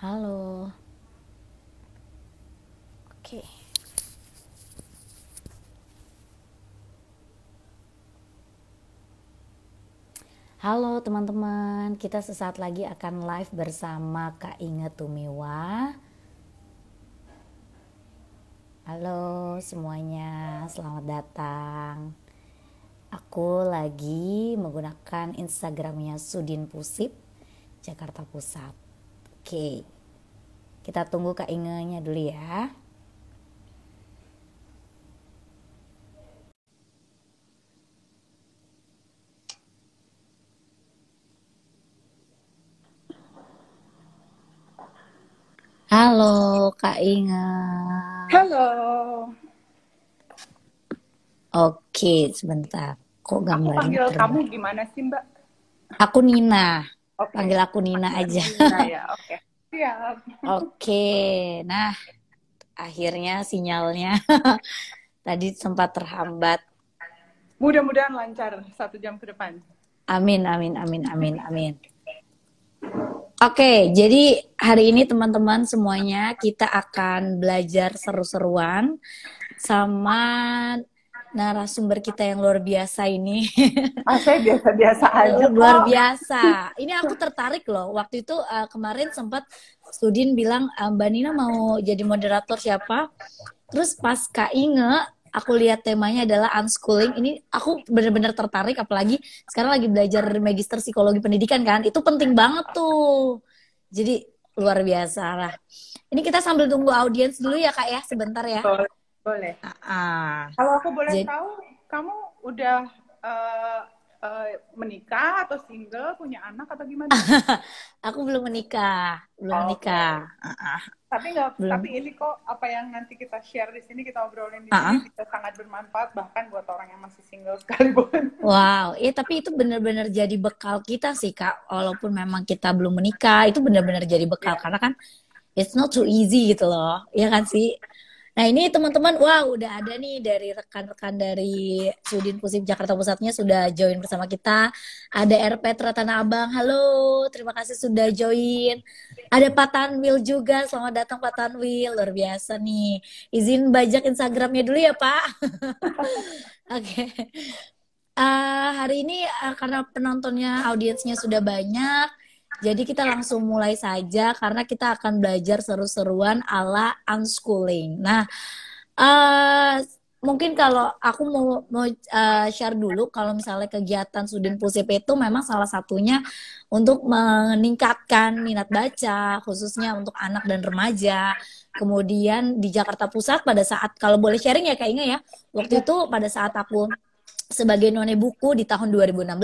Halo. Oke. Halo teman-teman, kita sesaat lagi akan live bersama Kak Inge Tumiwa. Halo semuanya, selamat datang. Aku lagi menggunakan Instagramnya Sudin Pusip, Jakarta Pusat. Oke, kita tunggu Kak Inge-nya dulu ya. Halo Kak Inge. Halo. Oke, sebentar. Kok Aku gambarnya panggil kamu terbang? gimana sih, Mbak? Aku Nina. Oke. Panggil aku Nina Panggil aja. Nina ya. Oke. Siap. Oke. Nah, akhirnya sinyalnya tadi sempat terhambat. Mudah-mudahan lancar 1 jam ke depan. Amin, amin, amin, amin, amin. Oke, jadi hari ini teman-teman semuanya kita akan belajar seru-seruan sama narasumber kita yang luar biasa ini. Saya biasa-biasa aja Luar kok. biasa. Ini aku tertarik loh. Waktu itu kemarin sempat Sudin bilang Mbak Nina mau jadi moderator siapa. Terus pas Kak Inge, aku lihat temanya adalah unschooling. Ini aku benar-benar tertarik. Apalagi sekarang lagi belajar magister psikologi pendidikan kan. Itu penting banget tuh. Jadi luar biasa lah. Ini kita sambil tunggu audiens dulu ya Kak ya. Sebentar ya. Boleh. Boleh. Ah, Kalau aku boleh jadi tahu, kamu udah eh, menikah atau single, punya anak atau gimana? aku belum menikah. Belum Oke. menikah. Tapi nggak, tapi Belum. ini kok apa yang nanti kita share di sini, kita obrolin di sini Ah, bisa sangat bermanfaat bahkan buat orang yang masih single sekalipun. wow, tapi itu benar-benar jadi bekal kita sih Kak. Walaupun memang kita belum menikah, itu benar-benar jadi bekal Ya. karena kan it's not too easy gitu loh, ya kan sih. Nah ini teman-teman, wow udah ada nih dari rekan-rekan dari Sudin Pusip Jakarta Pusatnya sudah join bersama kita. Ada RP Tanah Abang, halo, terima kasih sudah join. Ada Pak Tanwil juga, selamat datang Pak Tanwil, luar biasa nih. Izin bajak Instagramnya dulu ya Pak. Oke. Hari ini karena penontonnya, audiensnya sudah banyak, jadi kita langsung mulai saja karena kita akan belajar seru-seruan ala unschooling. Nah, uh, mungkin kalau aku mau share dulu kalau misalnya kegiatan Sudin Pusip itu memang salah satunya untuk meningkatkan minat baca, khususnya untuk anak dan remaja. Kemudian di Jakarta Pusat pada saat kalau boleh sharing ya kayaknya ya, waktu itu pada saat aku sebagai none buku di tahun 2016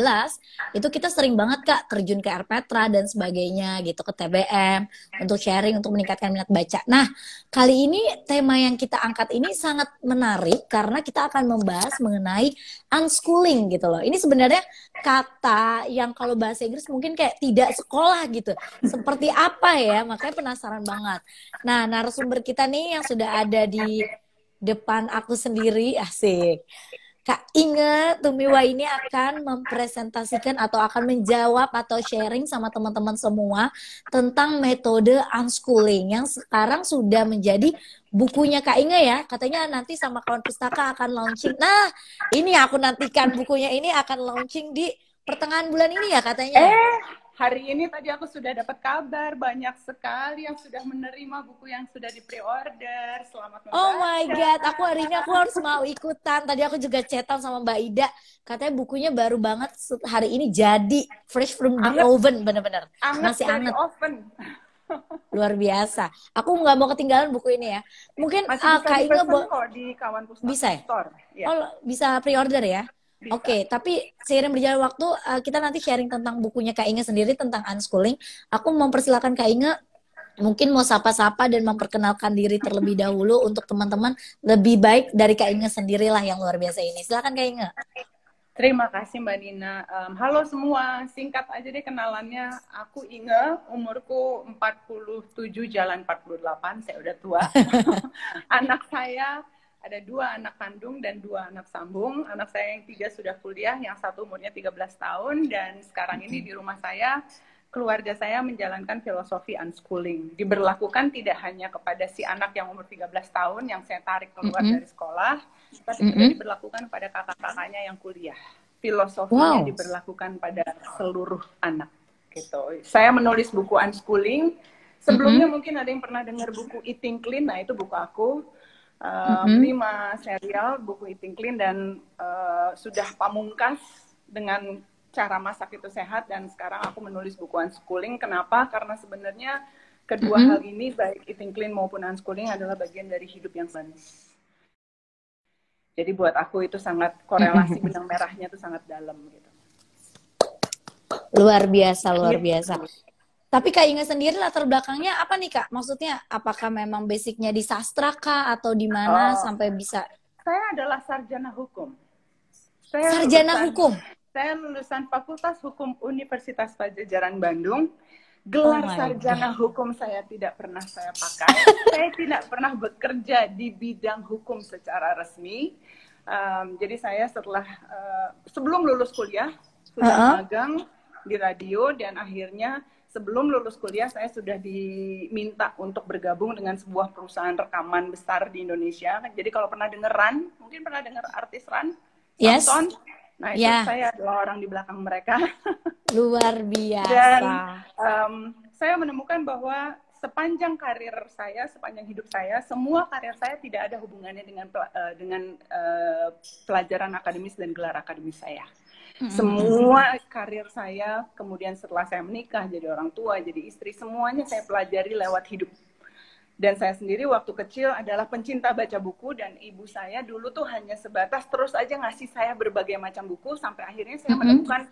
itu kita sering banget Kak terjun ke RPetra dan sebagainya gitu ke TBM untuk sharing untuk meningkatkan minat baca. Nah, kali ini tema yang kita angkat ini sangat menarik karena kita akan membahas mengenai unschooling gitu loh. Ini sebenarnya kata yang kalau bahasa Inggris mungkin kayak tidak sekolah gitu. Seperti apa ya? Makanya penasaran banget. Nah, narasumber kita nih yang sudah ada di depan aku sendiri, asik. Kak Inge Tumiwa ini akan mempresentasikan atau akan menjawab atau sharing sama teman-teman semua tentang metode unschooling yang sekarang sudah menjadi bukunya Kak Inge ya. Katanya nanti sama kawan pustaka akan launching. Nah, ini aku nantikan bukunya ini akan launching di pertengahan bulan ini ya katanya ya. Hari ini tadi aku sudah dapat kabar banyak sekali yang sudah menerima buku yang sudah di-pre-order. Selamat Oh my membaca. God, aku hari ini aku harus mau ikutan. Tadi aku juga chatan sama Mbak Ida. Katanya bukunya baru banget hari ini jadi. Fresh from the Anget, oven, bener-bener. anget Masih dari anget. oven. Luar biasa. Aku nggak mau ketinggalan buku ini ya. Mungkin Masih bisa Kak Inge dipesan kok di kawan bisa pustaka ya? store. Ya, Oh, bisa pre-order ya? bisa. Oke, tapi seiring berjalan waktu, kita nanti sharing tentang bukunya Kak Inge sendiri tentang unschooling. Aku mempersilahkan Kak Inge mungkin mau sapa-sapa dan memperkenalkan diri terlebih dahulu untuk teman-teman lebih baik dari Kak Inge sendirilah yang luar biasa ini. Silakan Kak Inge. Terima kasih Mbak Nina. Halo semua, singkat aja deh kenalannya. Aku Inge, umurku 47 jalan 48, saya udah tua. Anak saya ada 2 anak kandung dan 2 anak sambung. Anak saya yang 3 sudah kuliah, yang 1 umurnya 13 tahun. Dan sekarang ini di rumah saya keluarga saya menjalankan filosofi unschooling. Diberlakukan tidak hanya kepada si anak yang umur 13 tahun yang saya tarik keluar dari sekolah, tapi juga diberlakukan pada kakak-kakaknya yang kuliah. Filosofinya diberlakukan pada seluruh anak. Gitu. Saya menulis buku unschooling. Sebelumnya mungkin ada yang pernah dengar buku Eating Clean. Nah, itu buku aku. 5 serial buku Eating Clean dan sudah pamungkas dengan cara masak itu sehat, dan sekarang aku menulis buku unschooling. Kenapa? Karena sebenarnya kedua hal ini, baik Eating Clean maupun unschooling, adalah bagian dari hidup yang manis. Jadi buat aku itu sangat, korelasi benang merahnya itu sangat dalam gitu. Luar biasa, luar biasa. Tapi Kak Inge sendiri latar belakangnya apa nih Kak? Maksudnya apakah memang basicnya di sastra kah atau di mana sampai bisa? Saya adalah sarjana hukum. Sarjana hukum? Saya lulusan Fakultas Hukum Universitas Padjadjaran Bandung. Gelar sarjana hukum saya tidak pernah saya pakai. Saya tidak pernah bekerja di bidang hukum secara resmi. Jadi saya sebelum lulus kuliah sudah magang di radio, dan akhirnya sebelum lulus kuliah saya sudah diminta untuk bergabung dengan sebuah perusahaan rekaman besar di Indonesia. Jadi kalau pernah dengar RAN, mungkin pernah dengar artis RAN, Samson. Nah, itu saya adalah orang di belakang mereka. Luar biasa. Dan saya menemukan bahwa sepanjang karir saya, sepanjang hidup saya, semua karir saya tidak ada hubungannya dengan pelajaran akademis dan gelar akademis saya. Semua karir saya, kemudian setelah saya menikah, jadi orang tua, jadi istri, semuanya saya pelajari lewat hidup. Dan saya sendiri waktu kecil adalah pencinta baca buku, dan ibu saya dulu tuh hanya sebatas terus aja ngasih saya berbagai macam buku, sampai akhirnya saya menemukan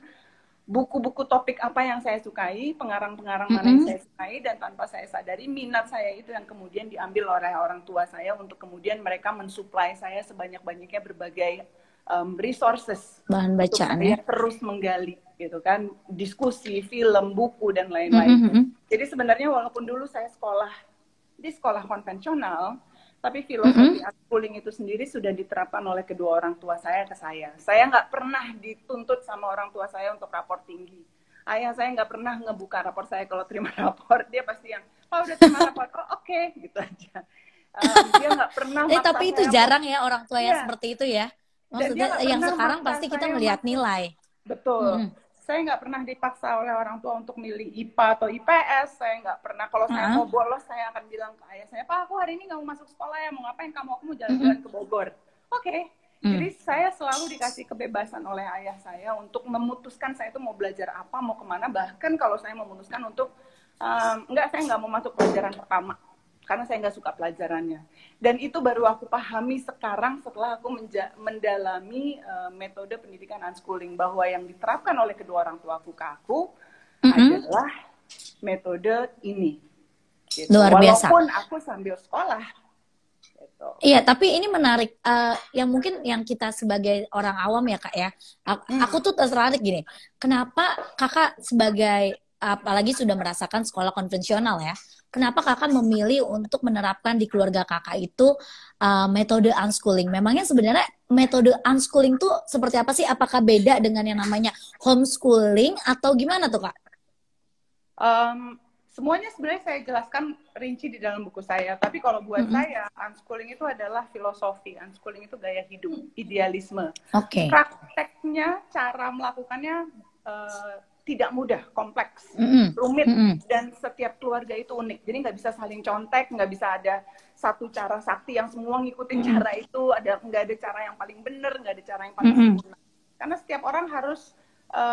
buku-buku topik apa yang saya sukai, pengarang-pengarang mana yang saya sukai, dan tanpa saya sadari minat saya itu yang kemudian diambil oleh orang tua saya untuk kemudian mereka mensuplai saya sebanyak-banyaknya berbagai resources, bahan bacaan ya, terus menggali gitu kan, diskusi, film, buku dan lain-lain. Jadi sebenarnya walaupun dulu saya sekolah di sekolah konvensional, tapi filosofi unschooling itu sendiri sudah diterapkan oleh kedua orang tua saya ke saya. Saya nggak pernah dituntut sama orang tua saya untuk rapor tinggi. Ayah saya nggak pernah ngebuka rapor saya kalau terima rapor. Dia pasti yang, oh udah terima rapor, oh oke, gitu aja. Dia nggak pernah maksa tapi itu saya jarang ya orang tua yang seperti itu ya. Maksudnya yang sekarang pasti kita melihat nilai. Betul. Saya nggak pernah dipaksa oleh orang tua untuk milih IPA atau IPS. Saya nggak pernah. Kalau saya mau bolos, saya akan bilang ke ayah saya, Pak, aku hari ini nggak mau masuk sekolah ya. Mau ngapain kamu? Aku mau jalan-jalan ke Bogor. Oke. Jadi saya selalu dikasih kebebasan oleh ayah saya untuk memutuskan saya itu mau belajar apa, mau kemana. Bahkan kalau saya memutuskan untuk, saya nggak mau masuk pelajaran pertama. Karena saya nggak suka pelajarannya. Dan itu baru aku pahami sekarang setelah aku mendalami metode pendidikan unschooling, bahwa yang diterapkan oleh kedua orang tua aku ke aku adalah metode ini. Gitu. Luar biasa. Walaupun aku sambil sekolah. Gitu. Iya, tapi ini menarik. Yang mungkin yang kita sebagai orang awam ya Kak ya, aku tuh tertarik gini. Kenapa Kakak sebagai, apalagi sudah merasakan sekolah konvensional ya, kenapa Kakak memilih untuk menerapkan di keluarga Kakak itu metode unschooling? Memangnya sebenarnya metode unschooling tuh seperti apa sih? Apakah beda dengan yang namanya homeschooling atau gimana tuh Kak? Semuanya sebenarnya saya jelaskan rinci di dalam buku saya. Tapi kalau buat saya, unschooling itu adalah filosofi. Unschooling itu gaya hidup, idealisme. Prakteknya, cara melakukannya tidak mudah, kompleks, rumit, dan setiap keluarga itu unik. Jadi nggak bisa saling contek, nggak bisa ada satu cara sakti yang semua ngikutin cara itu. Nggak ada cara yang paling benar, nggak ada cara yang paling sempurna. Karena setiap orang harus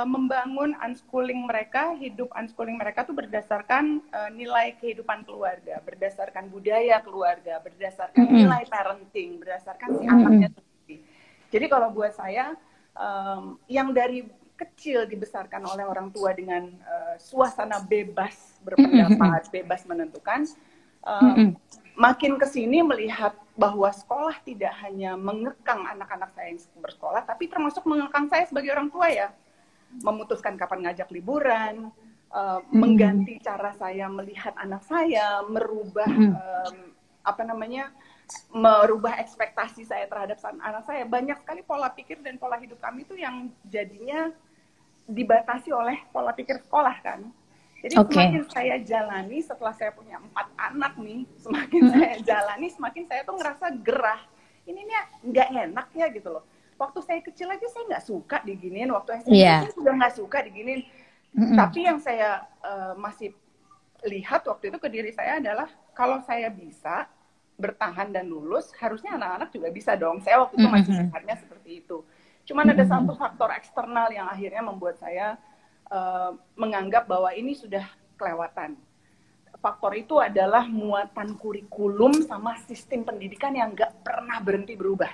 membangun unschooling mereka, hidup unschooling mereka tuh berdasarkan nilai kehidupan keluarga, berdasarkan budaya keluarga, berdasarkan nilai parenting, berdasarkan si anaknya sendiri. Jadi kalau buat saya, yang dari kecil dibesarkan oleh orang tua dengan suasana bebas berpendapat, bebas menentukan, makin kesini melihat bahwa sekolah tidak hanya mengekang anak-anak saya yang bersekolah, tapi termasuk mengekang saya sebagai orang tua ya. Memutuskan kapan ngajak liburan, mengganti cara saya melihat anak saya, merubah merubah ekspektasi saya terhadap anak saya. Banyak sekali pola pikir dan pola hidup kami itu yang jadinya dibatasi oleh pola pikir sekolah kan. Jadi Oke. semakin saya jalani, setelah saya punya 4 anak nih, semakin saya jalani, semakin saya tuh ngerasa gerah. Ini nih nggak enak ya gitu loh. Waktu saya kecil aja saya nggak suka diginiin, waktu SMP Iya. saya juga nggak suka diginiin. Mm-mm. Tapi yang saya masih lihat waktu itu ke diri saya adalah kalau saya bisa bertahan dan lulus, harusnya anak-anak juga bisa dong. Saya waktu itu masih Mm-mm. lihatnya seperti itu. Cuman ada Mm-mm. satu faktor eksternal yang akhirnya membuat saya menganggap bahwa ini sudah kelewatan. Faktor itu adalah muatan kurikulum sama sistem pendidikan yang nggak pernah berhenti berubah.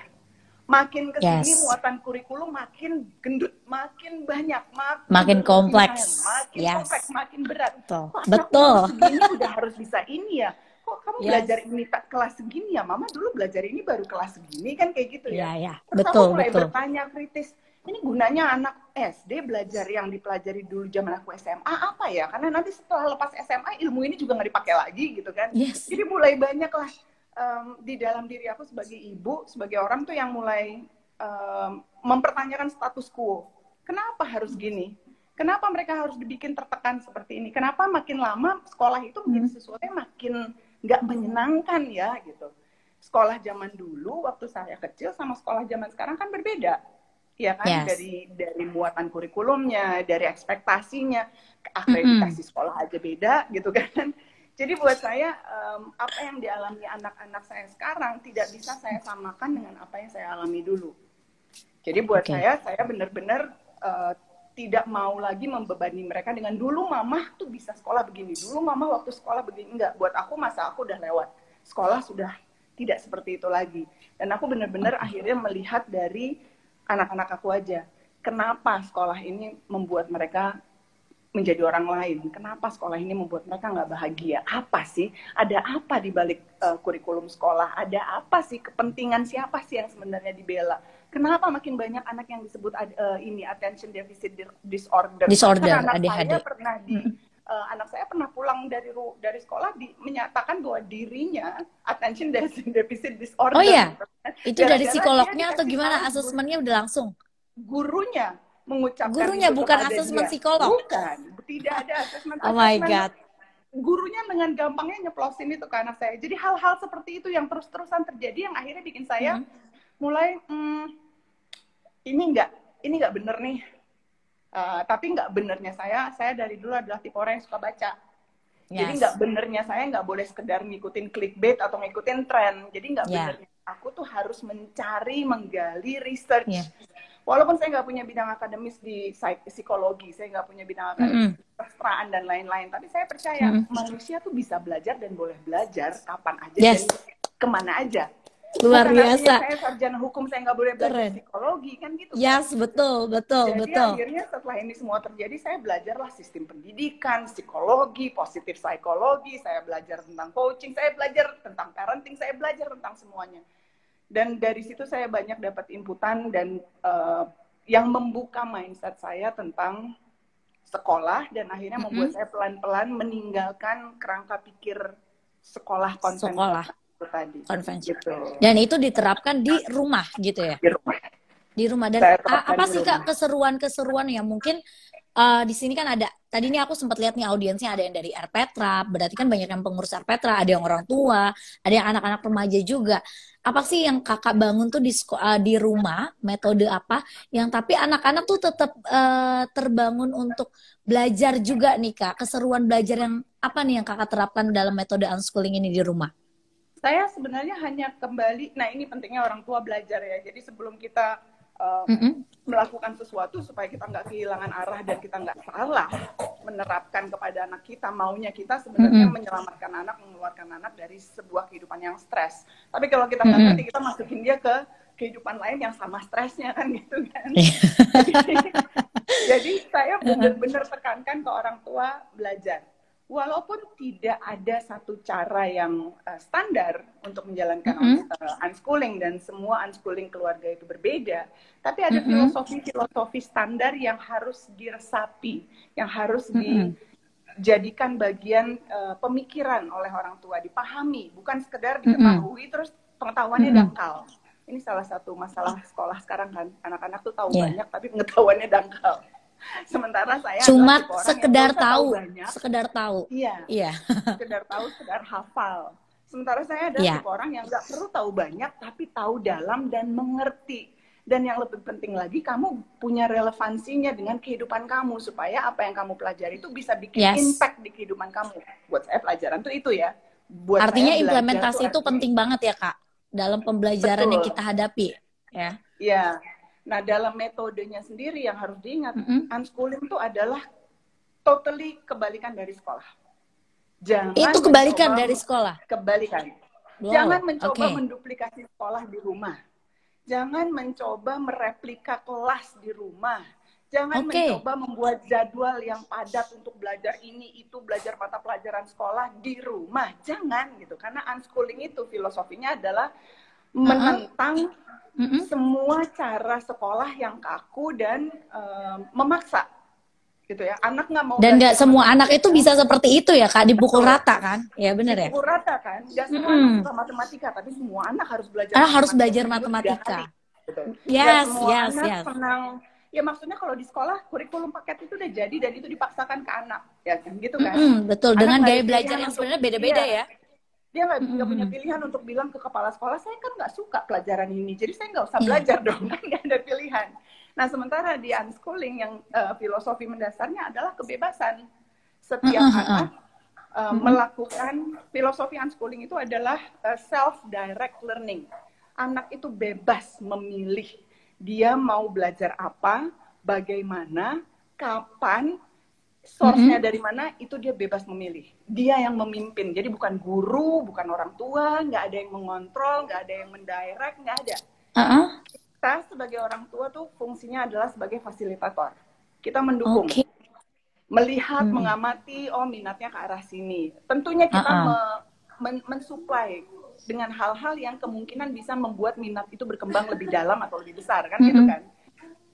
Makin kesini Yes. muatan kurikulum makin gendut, makin banyak, makin Makin berlebihan, kompleks. makin kompleks, Yes. makin berat. Betul. Kok anakku Betul. umur segini udah harus bisa ini ya? Kok kamu belajar Yes. ini kelas segini ya? Mama dulu belajar ini baru kelas segini kan kayak gitu Iya, ya. ya. Terus aku Betul, mulai betul. bertanya kritis, ini gunanya anak SD belajar yang dipelajari dulu zaman aku SMA apa ya? Karena nanti setelah lepas SMA ilmu ini juga nggak dipakai lagi gitu kan. Yes. Jadi mulai banyak lah di dalam diri aku sebagai ibu, sebagai orang tuh yang mulai mempertanyakan status quo. Kenapa harus gini? Kenapa mereka harus dibikin tertekan seperti ini? Kenapa makin lama sekolah itu menjadi sesuatu yang makin nggak menyenangkan ya gitu. Sekolah zaman dulu waktu saya kecil sama sekolah zaman sekarang kan berbeda. Ya kan, Yes. dari muatan kurikulumnya, dari ekspektasinya, akreditasi sekolah aja beda gitu kan. Jadi buat saya apa yang dialami anak-anak saya sekarang tidak bisa saya samakan dengan apa yang saya alami dulu. Jadi buat saya benar-benar tidak mau lagi membebani mereka dengan dulu mama tuh bisa sekolah begini, dulu mama waktu sekolah begini. Enggak, buat aku masa aku udah lewat. Sekolah sudah tidak seperti itu lagi. Dan aku benar-benar akhirnya melihat dari anak-anak aku aja. Kenapa sekolah ini membuat mereka menjadi orang lain? Kenapa sekolah ini membuat mereka nggak bahagia? Apa sih? Ada apa di balik kurikulum sekolah? Ada apa sih? Kepentingan siapa sih yang sebenarnya dibela? Kenapa makin banyak anak yang disebut ini attention deficit disorder? Disorder, Anak ADHD. saya pernah anak saya pernah pulang dari sekolah menyatakan bahwa dirinya attention deficit disorder. Oh iya, itu dari Gara-gara psikolognya dia atau dikasih gimana? tahu Asesmennya udah langsung? gurunya mengucapkan Gurunya itu bukan kepada asesmen dia. psikolog. Bukan, tidak ada asesmen. Oh my God. Gurunya dengan gampangnya nyeplosin itu ke anak saya. Jadi hal-hal seperti itu yang terus-terusan terjadi yang akhirnya bikin saya mulai ini nggak bener nih. Tapi nggak benernya saya dari dulu adalah tipe orang yang suka baca. Jadi nggak benernya saya nggak boleh sekedar ngikutin clickbait atau ngikutin tren. Jadi nggak benernya aku tuh harus mencari, menggali, research. Walaupun saya nggak punya bidang akademis di psikologi, saya nggak punya bidang akademis kesastraan dan lain-lain. Tapi saya percaya manusia tuh bisa belajar dan boleh belajar kapan aja dan kemana aja. Luar Bukan biasa. Saya sarjana hukum, saya nggak boleh belajar psikologi kan gitu. Yes, betul. Jadi akhirnya setelah ini semua terjadi, saya belajarlah sistem pendidikan, psikologi, positif psikologi, saya belajar tentang coaching, saya belajar tentang parenting, saya belajar tentang semuanya. Dan dari situ saya banyak dapat inputan dan yang membuka mindset saya tentang sekolah dan akhirnya membuat saya pelan-pelan meninggalkan kerangka pikir sekolah konvensional tadi. Gitu. Dan itu diterapkan di rumah gitu ya? Di rumah. Dan apa sih Kak keseruan-keseruan yang mungkin di sini kan ada, tadi ini aku sempat lihat nih audiensnya ada yang dari RPTRA, berarti kan banyak yang pengurus RPTRA, ada yang orang tua, ada yang anak-anak remaja juga. Apa sih yang Kakak bangun tuh di rumah, metode apa yang tapi anak-anak tuh tetap terbangun untuk belajar juga nih Kak, keseruan belajar yang apa nih yang Kakak terapkan dalam metode unschooling ini di rumah? Saya sebenarnya hanya kembali, nah ini pentingnya orang tua belajar ya, jadi sebelum kita melakukan sesuatu supaya kita nggak kehilangan arah dan kita nggak salah menerapkan kepada anak kita, maunya kita sebenarnya menyelamatkan anak, mengeluarkan anak dari sebuah kehidupan yang stres. Tapi kalau kita nggak ngerti, kita masukin dia ke kehidupan lain yang sama stresnya kan gitu kan. Jadi saya benar-benar tekankan ke orang tua belajar. Walaupun tidak ada satu cara yang standar untuk menjalankan unschooling dan semua unschooling keluarga itu berbeda, tapi ada filosofi standar yang harus diresapi, yang harus dijadikan bagian pemikiran oleh orang tua, dipahami, bukan sekedar diketahui terus pengetahuannya dangkal. Ini salah satu masalah sekolah sekarang kan, anak-anak tuh tahu banyak tapi pengetahuannya dangkal. Sementara saya adalah Cuma tipe orang yang sekedar nggak usah tahu tahu, banyak. sekedar tahu. Iya, Iya, sekedar tahu, sekedar hafal. Sementara saya adalah iya. tipe orang yang nggak perlu tahu banyak, tapi tahu dalam dan mengerti. Dan yang lebih penting lagi, kamu punya relevansinya dengan kehidupan kamu, supaya apa yang kamu pelajari itu bisa bikin Yes. impact di kehidupan kamu. Buat saya pelajaran tuh itu ya. Buat Artinya saya belajar tuh implementasi itu artinya penting banget ya, Kak, dalam pembelajaran yang betul. kita hadapi, ya. Ya. Nah, dalam metodenya sendiri yang harus diingat, Mm-mm. unschooling itu adalah totally kebalikan dari sekolah. Itu Jangan kebalikan mencoba dari sekolah. kebalikan. Jangan Wow, mencoba oke. menduplikasi sekolah di rumah. Jangan mencoba mereplika kelas di rumah. Jangan Oke. mencoba membuat jadwal yang padat untuk belajar ini, itu, belajar mata pelajaran sekolah di rumah. Jangan gitu. Karena unschooling itu filosofinya adalah Uh-uh. menentang Mm-mm. semua cara sekolah yang kaku dan memaksa. Gitu ya. Anak nggak mau Dan nggak belajar semua anak itu matematika. bisa seperti itu ya, Kak, dipukul Betul. rata kan? Ya bener ya. Dipukul rata kan. Nggak semua anak Mm-mm. suka matematika, tapi semua anak harus belajar Anak harus matematika belajar seminggu 3 kali. matematika. Gitu. Nggak Yes, semua yes, anak yes. senang. Ya maksudnya kalau di sekolah kurikulum paket itu udah jadi dan itu dipaksakan ke anak, ya kan gitu kan. Mm-mm, betul. Anak Dengan nggak gaya ada belajar pilihan yang untuk sebenarnya beda-beda iya, ya. dia nggak punya Mm-mm. pilihan untuk bilang ke kepala sekolah, saya kan nggak suka pelajaran ini, jadi saya nggak usah Iya. belajar dong, kan nggak ada pilihan. Nah sementara di unschooling yang filosofi mendasarnya adalah kebebasan. Setiap Uh-uh, uh-uh. anak melakukan filosofi unschooling itu adalah self-direct learning. Anak itu bebas memilih dia mau belajar apa, bagaimana, kapan, source-nya dari mana, itu dia bebas memilih. Dia yang memimpin, jadi bukan guru, bukan orang tua, nggak ada yang mengontrol, nggak ada yang mendirect, nggak ada. Uh-uh. Kita sebagai orang tua tuh fungsinya adalah sebagai fasilitator. Kita mendukung. Oke. Melihat, mengamati, oh minatnya ke arah sini. Tentunya kita mensuplai dengan hal-hal yang kemungkinan bisa membuat minat itu berkembang lebih dalam atau lebih besar, kan gitu kan.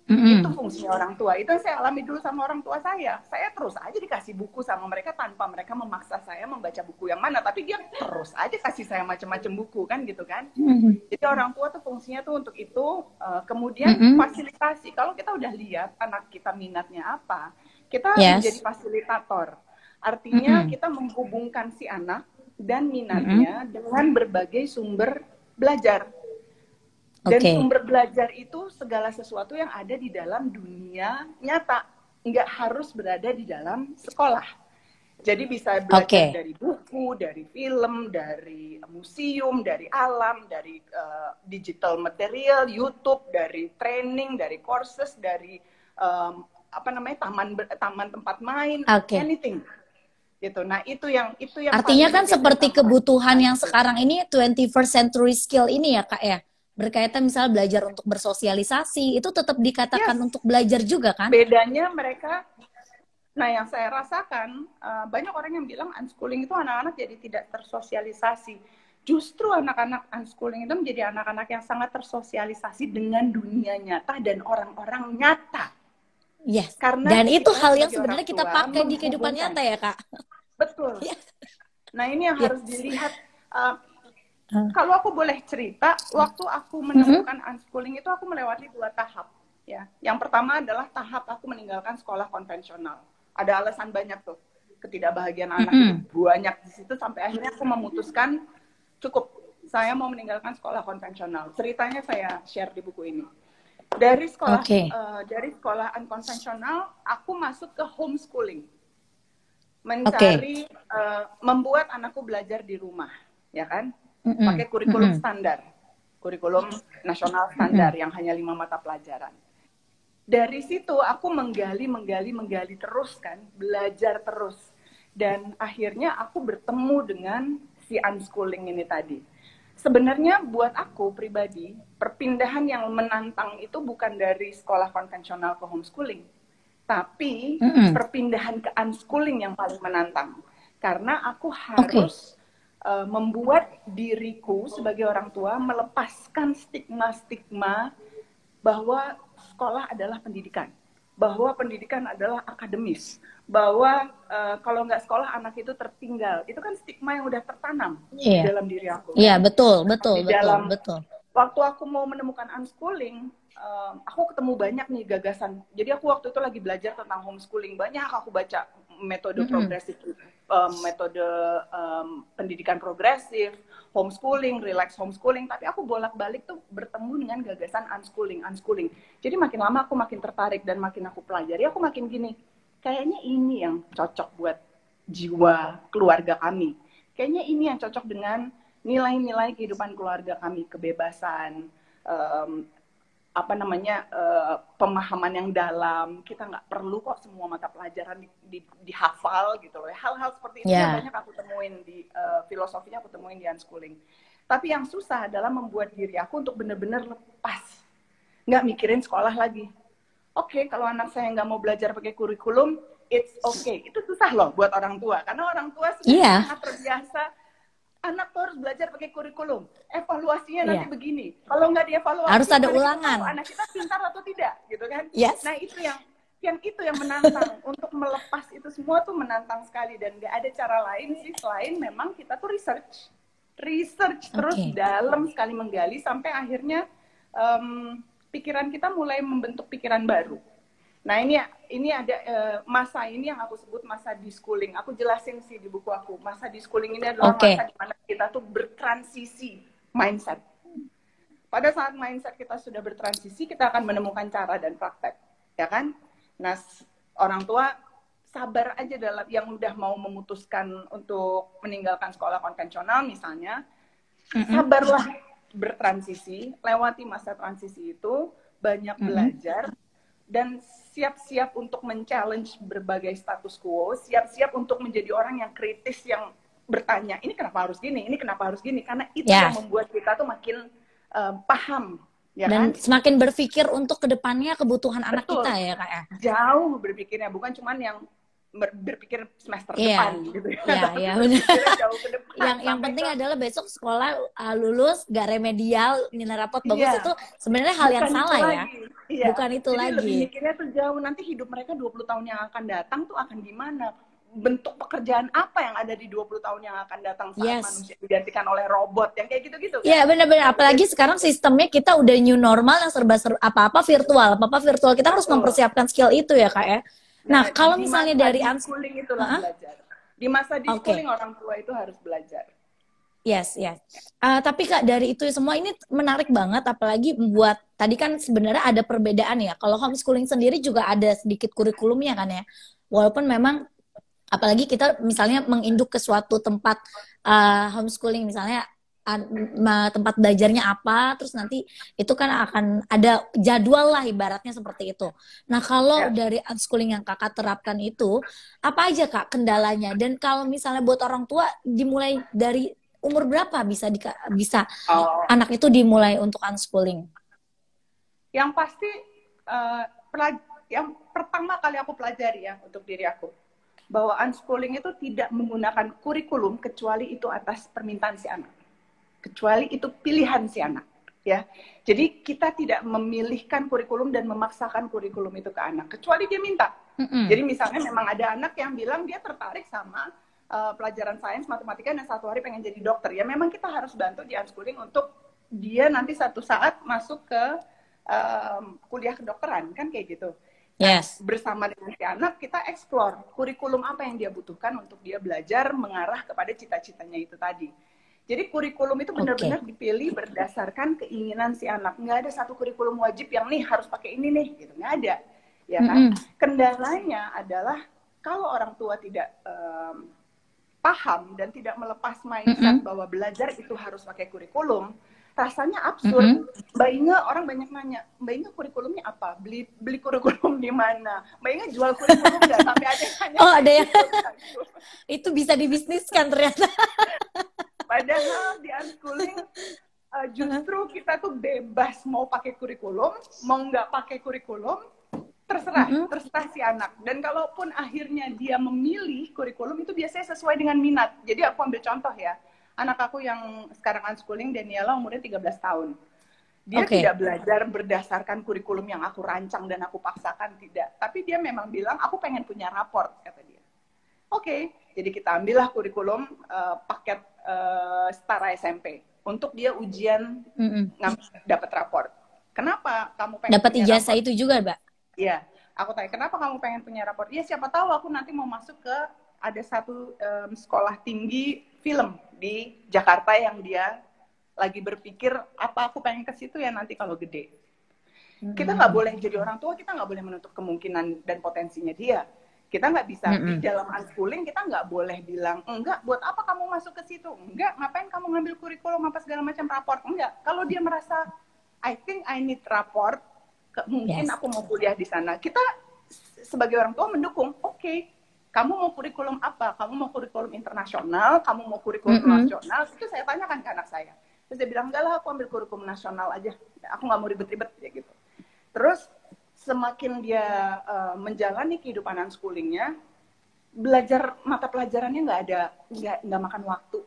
Itu fungsinya orang tua. Itu yang saya alami dulu sama orang tua saya. Saya terus aja dikasih buku sama mereka tanpa mereka memaksa saya membaca buku yang mana, tapi dia terus aja kasih saya macam-macam buku, kan gitu kan. Jadi orang tua tuh fungsinya tuh untuk itu. Kemudian fasilitasi. Kalau kita udah lihat anak kita minatnya apa, kita menjadi fasilitator. Artinya kita menghubungkan si anak dan minatnya dengan berbagai sumber belajar. Dan sumber belajar itu segala sesuatu yang ada di dalam dunia nyata. Nggak harus berada di dalam sekolah. Jadi bisa belajar dari buku, dari film, dari museum, dari alam, dari digital material, YouTube, dari training, dari courses, dari taman tempat main, anything. Gitu. Nah, itu yang artinya kan seperti kebutuhan yang sekarang ini 21st century skill ini ya, Kak ya. Berkaitan misalnya belajar untuk bersosialisasi, itu tetap dikatakan untuk belajar juga kan? Bedanya mereka, nah yang saya rasakan, banyak orang yang bilang unschooling itu anak-anak jadi tidak tersosialisasi. Justru anak-anak unschooling itu menjadi anak-anak yang sangat tersosialisasi dengan dunia nyata dan orang-orang nyata. Yes. Karena dan itu hal yang sebenarnya kita pakai di kehidupan nyata ya, Kak? Betul. Nah ini yang harus dilihat. Kalau aku boleh cerita, waktu aku menemukan unschooling itu aku melewati 2 tahap. Ya, yang pertama adalah tahap aku meninggalkan sekolah konvensional. Ada alasan banyak tuh, ketidakbahagiaan anak itu banyak di situ sampai akhirnya aku memutuskan cukup, saya mau meninggalkan sekolah konvensional. Ceritanya saya share di buku ini. Dari sekolah dari sekolah unkonvensional, aku masuk ke homeschooling, mencari membuat anakku belajar di rumah, ya kan? Pakai kurikulum standar, kurikulum nasional standar yang hanya 5 mata pelajaran. Dari situ aku menggali terus kan, belajar terus. Dan akhirnya aku bertemu dengan si unschooling ini tadi. Sebenarnya buat aku pribadi, perpindahan yang menantang itu bukan dari sekolah konvensional ke homeschooling, tapi perpindahan ke unschooling yang paling menantang. Karena aku harus membuat diriku sebagai orang tua melepaskan stigma-stigma bahwa sekolah adalah pendidikan, bahwa pendidikan adalah akademis, bahwa kalau nggak sekolah anak itu tertinggal. Itu kan stigma yang udah tertanam dalam diri aku. Iya, betul. waktu aku mau menemukan unschooling, aku ketemu banyak nih gagasan. Jadi aku waktu itu lagi belajar tentang homeschooling. Banyak aku baca metode progresif, metode pendidikan progresif, homeschooling, relax homeschooling. Tapi aku bolak-balik tuh bertemu dengan gagasan unschooling. Jadi makin lama aku makin tertarik dan makin aku pelajari, aku makin gini, kayaknya ini yang cocok buat jiwa keluarga kami. Kayaknya ini yang cocok dengan nilai-nilai kehidupan keluarga kami, kebebasan, pemahaman yang dalam. Kita nggak perlu kok semua mata pelajaran dihafal gitu loh. Hal-hal seperti itu yang banyak aku temuin di filosofinya, aku temuin di unschooling. Tapi yang susah adalah membuat diri aku untuk benar-benar lepas, nggak mikirin sekolah lagi. Oke, kalau anak saya nggak mau belajar pakai kurikulum, it's okay. Itu susah loh buat orang tua, karena orang tua sudah sangat terbiasa. Anak tuh harus belajar pakai kurikulum. Evaluasinya nanti begini. Kalau nggak dievaluasi, harus ada ulangan. Anak kita pintar atau tidak, gitu kan? Yes. Nah itu yang menantang. Untuk melepas itu semua tuh menantang sekali, dan nggak ada cara lain sih selain memang kita tuh research terus dalam sekali menggali sampai akhirnya pikiran kita mulai membentuk pikiran baru. Nah ini ada masa ini yang aku sebut masa deschooling. Aku jelasin sih di buku aku. Masa deschooling ini adalah masa di mana kita tuh bertransisi mindset. Pada saat mindset kita sudah bertransisi, kita akan menemukan cara dan praktek, ya kan? Nah, orang tua sabar aja dalam yang udah mau memutuskan untuk meninggalkan sekolah konvensional misalnya. Sabarlah bertransisi, lewati masa transisi itu, banyak belajar, dan siap-siap untuk men-challenge berbagai status quo, siap-siap untuk menjadi orang yang kritis, yang bertanya, ini kenapa harus gini, ini kenapa harus gini, karena itu yang membuat kita tuh makin paham. Ya dan kan? Semakin berpikir untuk kedepannya kebutuhan anak kita ya Kak ya? Jauh berpikirnya, bukan cuman yang berpikir semester depan gitu ya. Iya, benar. Yang penting adalah besok sekolah lulus gak remedial, nilai rapot bagus, itu sebenarnya hal yang salah ya. Bukan itu jadi lagi. Lebih mikirnya tuh jauh, nanti hidup mereka 20 tahun yang akan datang tuh akan gimana? Bentuk pekerjaan apa yang ada di 20 tahun yang akan datang saat manusia digantikan oleh robot, yang kayak gitu-gitu kan? Iya, benar-benar. Apalagi sekarang sistemnya kita udah new normal yang serba apa-apa virtual. Kita harus mempersiapkan skill itu ya Kak ya. Nah, kalau misalnya dari unschooling itulah belajar. Di masa unschooling orang tua itu harus belajar. Yes. Tapi Kak, dari itu semua ini menarik banget, apalagi membuat tadi kan sebenarnya ada perbedaan ya. Kalau homeschooling sendiri juga ada sedikit kurikulumnya kan ya. Walaupun memang apalagi kita misalnya menginduk ke suatu tempat homeschooling, misalnya tempat belajarnya apa, terus nanti itu kan akan ada jadwal lah ibaratnya seperti itu. Nah kalau dari unschooling yang Kakak terapkan itu, apa aja Kak kendalanya? Dan kalau misalnya buat orang tua, dimulai dari umur berapa bisa anak itu dimulai untuk unschooling? Yang pasti yang pertama kali aku pelajari ya untuk diri aku, bahwa unschooling itu tidak menggunakan kurikulum kecuali itu atas permintaan si anak. Kecuali itu pilihan si anak, ya. Jadi kita tidak memilihkan kurikulum dan memaksakan kurikulum itu ke anak, kecuali dia minta. Jadi misalnya memang ada anak yang bilang dia tertarik sama pelajaran sains, matematika, dan satu hari pengen jadi dokter. Ya memang kita harus bantu di unschooling untuk dia nanti satu saat masuk ke kuliah kedokteran, kan kayak gitu. Yes. Bersama dengan si anak kita explore kurikulum apa yang dia butuhkan untuk dia belajar mengarah kepada cita-citanya itu tadi. Jadi kurikulum itu benar-benar dipilih berdasarkan keinginan si anak. Nggak ada satu kurikulum wajib yang nih harus pakai ini nih, gitu. Nggak ada, ya kan? Kendalanya adalah kalau orang tua tidak paham dan tidak melepas mindset bahwa belajar itu harus pakai kurikulum, rasanya absurd. Mbak Inge, orang banyak nanya, Mbak Inge kurikulumnya apa? Beli kurikulum di mana? Mbak Inge jual kurikulum nggak? Sampai ada yang nanya. Oh, ada yang itu bisa dibisniskan ternyata. Padahal di unschooling justru kita tuh bebas mau pakai kurikulum, mau nggak pakai kurikulum, terserah si anak. Dan kalaupun akhirnya dia memilih kurikulum, itu biasanya sesuai dengan minat. Jadi aku ambil contoh ya, anak aku yang sekarang unschooling, Daniela, umurnya 13 tahun. Dia tidak belajar berdasarkan kurikulum yang aku rancang dan aku paksakan, tidak. Tapi dia memang bilang, aku pengen punya raport, kata dia. Jadi kita ambillah kurikulum paket setara SMP. untuk dia ujian dapat raport. Kenapa kamu pengen dapat punya ijazah raport? itu juga, Mbak? Iya, aku tanya kenapa kamu pengen punya raport? Iya, siapa tahu aku nanti mau masuk ke ada satu sekolah tinggi film di Jakarta yang dia lagi berpikir apa aku pengen ke situ ya nanti kalau gede. Kita nggak boleh jadi orang tua, kita nggak boleh menutup kemungkinan dan potensinya dia. Kita nggak bisa di dalam unschooling, kita nggak boleh bilang enggak, buat apa kamu masuk ke situ, enggak, ngapain kamu ngambil kurikulum apa segala macam raport, enggak. Kalau dia merasa I think I need raport, mungkin aku mau kuliah di sana, kita sebagai orang tua mendukung. Oke, kamu mau kurikulum apa? Kamu mau kurikulum internasional, kamu mau kurikulum nasional? Itu saya tanyakan ke anak saya. Terus dia bilang, enggak lah, aku ambil kurikulum nasional aja, aku nggak mau ribet-ribet ya gitu. Terus semakin dia menjalani kehidupan unschoolingnya, belajar mata pelajarannya nggak makan waktu.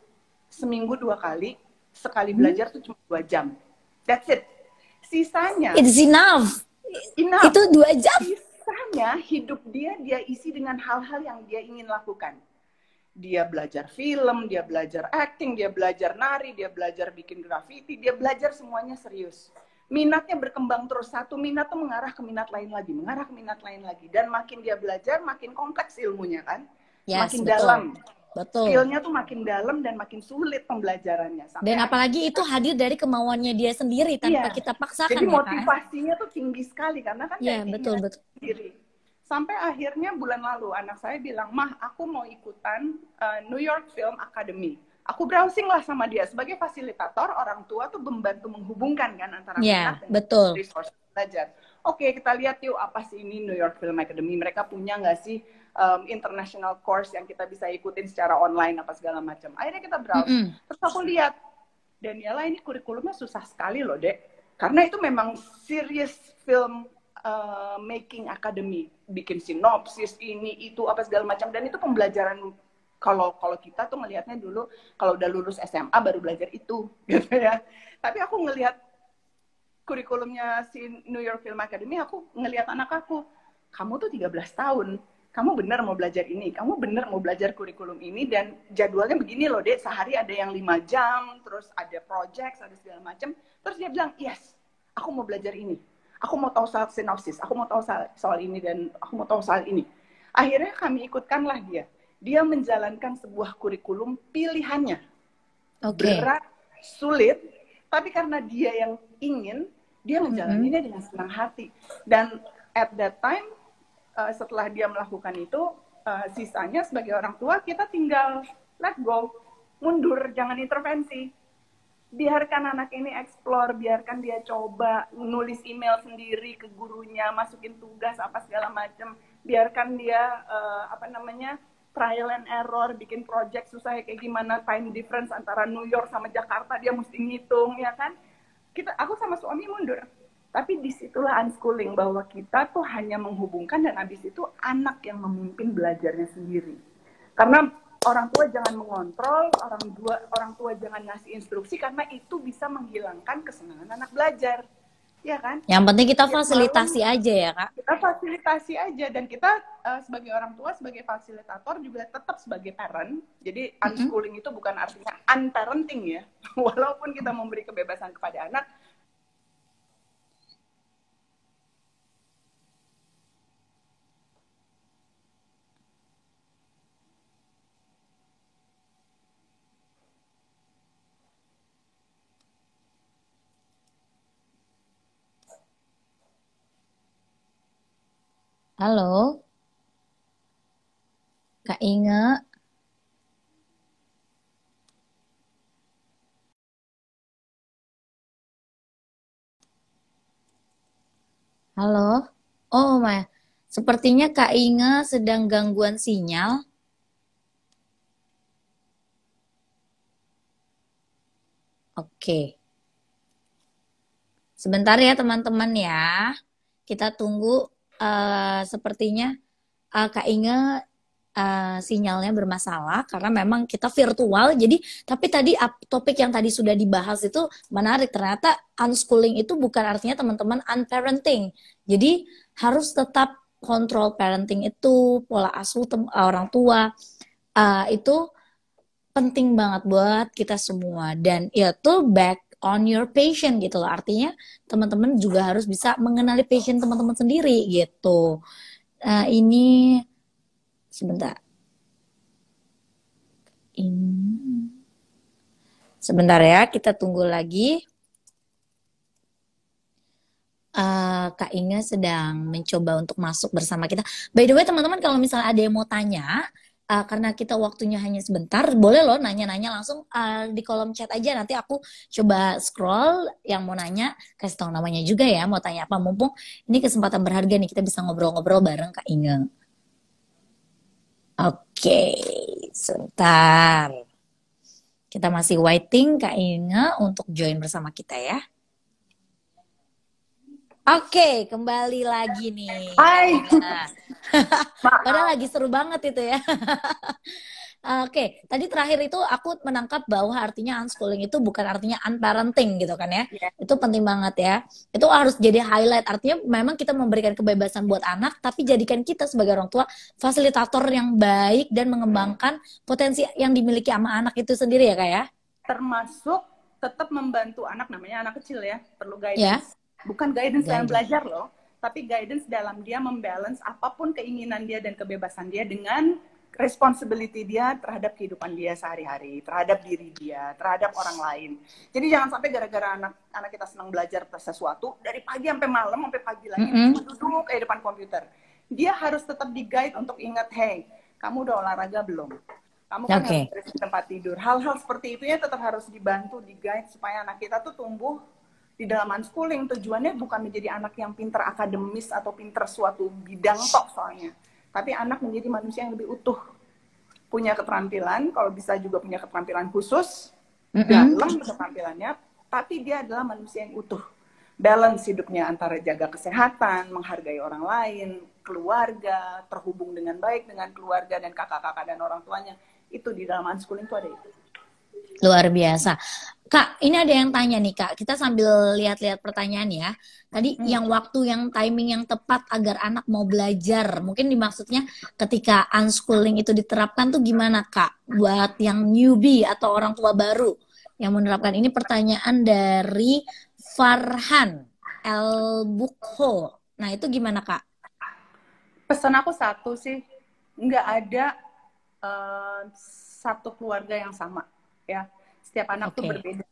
Seminggu 2 kali, sekali belajar tuh cuma 2 jam. That's it. Sisanya it's enough. Itu 2 jam. Sisanya hidup dia isi dengan hal-hal yang dia ingin lakukan. Dia belajar film, dia belajar acting, dia belajar nari, dia belajar bikin graffiti, dia belajar semuanya serius. Minatnya berkembang terus, satu minat tuh mengarah ke minat lain lagi, mengarah ke minat lain lagi, dan makin dia belajar makin kompleks ilmunya kan, makin betul. dalam, betul. Skillnya tuh makin dalam dan makin sulit pembelajarannya. Dan apalagi itu hadir dari kemauannya dia sendiri tanpa kita paksakan. Jadi motivasinya tuh tinggi sekali karena kan betul. Sendiri. Sampai akhirnya bulan lalu anak saya bilang, "Mah, aku mau ikutan New York Film Academy." Aku browsing lah sama dia. Sebagai fasilitator, orang tua tuh membantu menghubungkan kan antara minat dan resource belajar. Oke, kita lihat yuk apa sih ini New York Film Academy. Mereka punya nggak sih international course yang kita bisa ikutin secara online apa segala macam. Akhirnya kita browse. Terus aku lihat, Daniela ini kurikulumnya susah sekali loh, Dek. Karena itu memang serious film making academy. Bikin sinopsis, ini, itu, apa segala macam. Dan itu pembelajaran. Kalau kita tuh ngelihatnya dulu kalau udah lulus SMA baru belajar itu gitu ya. Tapi aku ngelihat kurikulumnya si New York Film Academy, aku ngelihat anak aku, kamu tuh 13 tahun, kamu bener mau belajar ini, kamu bener mau belajar kurikulum ini, dan jadwalnya begini loh, Dek, sehari ada yang 5 jam, terus ada project, ada segala macam. Terus dia bilang, yes, aku mau belajar ini, aku mau tahu soal sinopsis, aku mau tahu soal ini, dan aku mau tahu soal ini. Akhirnya kami ikutkanlah dia. Dia menjalankan sebuah kurikulum pilihannya. Berat, sulit, tapi karena dia yang ingin, dia menjalaninya dengan senang hati. Dan at that time, setelah dia melakukan itu, sisanya sebagai orang tua, kita tinggal let go, mundur, jangan intervensi. Biarkan anak ini explore, biarkan dia coba nulis email sendiri ke gurunya, masukin tugas, apa segala macam. Biarkan dia, trial and error, bikin project susah kayak gimana, time difference antara New York sama Jakarta, dia mesti ngitung, ya kan? Aku sama suami mundur. Tapi disitulah unschooling, bahwa kita tuh hanya menghubungkan dan habis itu anak yang memimpin belajarnya sendiri. Karena orang tua jangan mengontrol, orang tua jangan ngasih instruksi, karena itu bisa menghilangkan kesenangan anak belajar. Ya kan? Yang penting kita fasilitasi aja ya, Kak. Kita fasilitasi aja, dan kita sebagai orang tua, sebagai fasilitator juga tetap sebagai parent. Jadi unschooling itu bukan artinya unparenting ya. Walaupun kita memberi kebebasan kepada anak. Halo, Kak Inge. Halo. Oh, sepertinya Kak Inge sedang gangguan sinyal. Oke. Sebentar ya teman-teman ya. Kita tunggu. Sepertinya Kak Inge sinyalnya bermasalah karena memang kita virtual. Jadi, tapi tadi topik yang tadi sudah dibahas itu menarik. Ternyata unschooling itu bukan artinya teman-teman unparenting. Jadi harus tetap kontrol parenting itu, pola asuh orang tua itu penting banget buat kita semua dan itu back on your passion gitu loh. Artinya teman-teman juga harus bisa mengenali passion teman-teman sendiri gitu. Ini sebentar. Ini sebentar ya, kita tunggu lagi. Kak Inga sedang mencoba untuk masuk bersama kita. By the way teman-teman, kalau misalnya ada yang mau tanya, karena kita waktunya hanya sebentar, boleh loh nanya-nanya langsung di kolom chat aja. Nanti aku coba scroll yang mau nanya, kasih tahu namanya juga ya, mau tanya apa. Mumpung ini kesempatan berharga nih, kita bisa ngobrol-ngobrol bareng Kak Inga. Oke, sebentar. Kita masih waiting Kak Inga untuk join bersama kita ya. Oke, kembali lagi nih. Hai. Padahal lagi seru banget itu ya. Oke, tadi terakhir itu aku menangkap bahwa artinya unschooling itu bukan artinya unparenting gitu kan ya. Itu penting banget ya. Itu harus jadi highlight. Artinya memang kita memberikan kebebasan buat anak, tapi jadikan kita sebagai orang tua fasilitator yang baik dan mengembangkan potensi yang dimiliki sama anak itu sendiri ya Kak ya. Termasuk tetap membantu anak, namanya anak kecil ya, perlu guidance. Ya. Bukan guidance dalam belajar loh, tapi guidance dalam dia membalance apapun keinginan dia dan kebebasan dia dengan responsibility dia terhadap kehidupan dia sehari-hari, terhadap diri dia, terhadap orang lain. Jadi jangan sampai gara-gara anak kita senang belajar sesuatu, dari pagi sampai malam, sampai pagi lagi, duduk di depan komputer. Dia harus tetap di-guide untuk ingat, hey, kamu udah olahraga belum? Kamu kan harus beres di tempat tidur. Hal-hal seperti itu ya tetap harus dibantu, di-guide, supaya anak kita tuh tumbuh di dalam unschooling. Tujuannya bukan menjadi anak yang pintar akademis atau pintar suatu bidang tok soalnya, tapi anak menjadi manusia yang lebih utuh, punya keterampilan, kalau bisa juga punya keterampilan khusus dalam keterampilannya, tapi dia adalah manusia yang utuh, balance hidupnya antara jaga kesehatan, menghargai orang lain, keluarga, terhubung dengan baik dengan keluarga dan kakak-kakak dan orang tuanya. Itu di dalam unschooling itu ada itu. Luar biasa. Kak, ini ada yang tanya nih Kak. Kita sambil lihat-lihat pertanyaan ya. Tadi yang waktu, yang timing yang tepat agar anak mau belajar. Mungkin dimaksudnya ketika unschooling itu diterapkan tuh gimana Kak? Buat yang newbie atau orang tua baru yang menerapkan. Ini pertanyaan dari Farhan El Bukho. Nah itu gimana Kak? Pesan aku satu sih, nggak ada satu keluarga yang sama ya. Setiap anak tuh berbeda.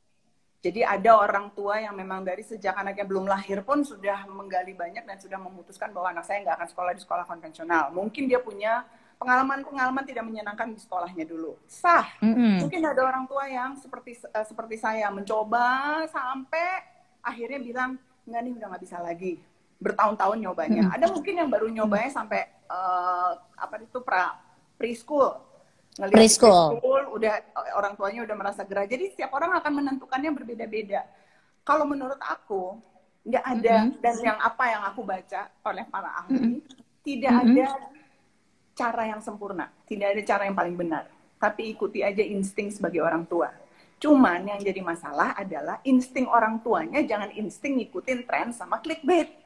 Jadi ada orang tua yang memang dari sejak anaknya belum lahir pun sudah menggali banyak dan sudah memutuskan bahwa anak saya nggak akan sekolah di sekolah konvensional. Mungkin dia punya pengalaman-pengalaman tidak menyenangkan di sekolahnya dulu. Sah. Mungkin ada orang tua yang seperti saya mencoba sampai akhirnya bilang, nggak nih udah nggak bisa lagi. Bertahun-tahun nyobanya. Ada mungkin yang baru nyobanya sampai preschool. Preschool udah orang tuanya udah merasa gerah. Jadi setiap orang akan menentukannya berbeda-beda. Kalau menurut aku nggak ada, dan yang aku baca oleh para ahli, tidak ada cara yang sempurna, tidak ada cara yang paling benar. Tapi ikuti aja insting sebagai orang tua. Cuman yang jadi masalah adalah insting orang tuanya jangan insting ngikutin tren sama clickbait.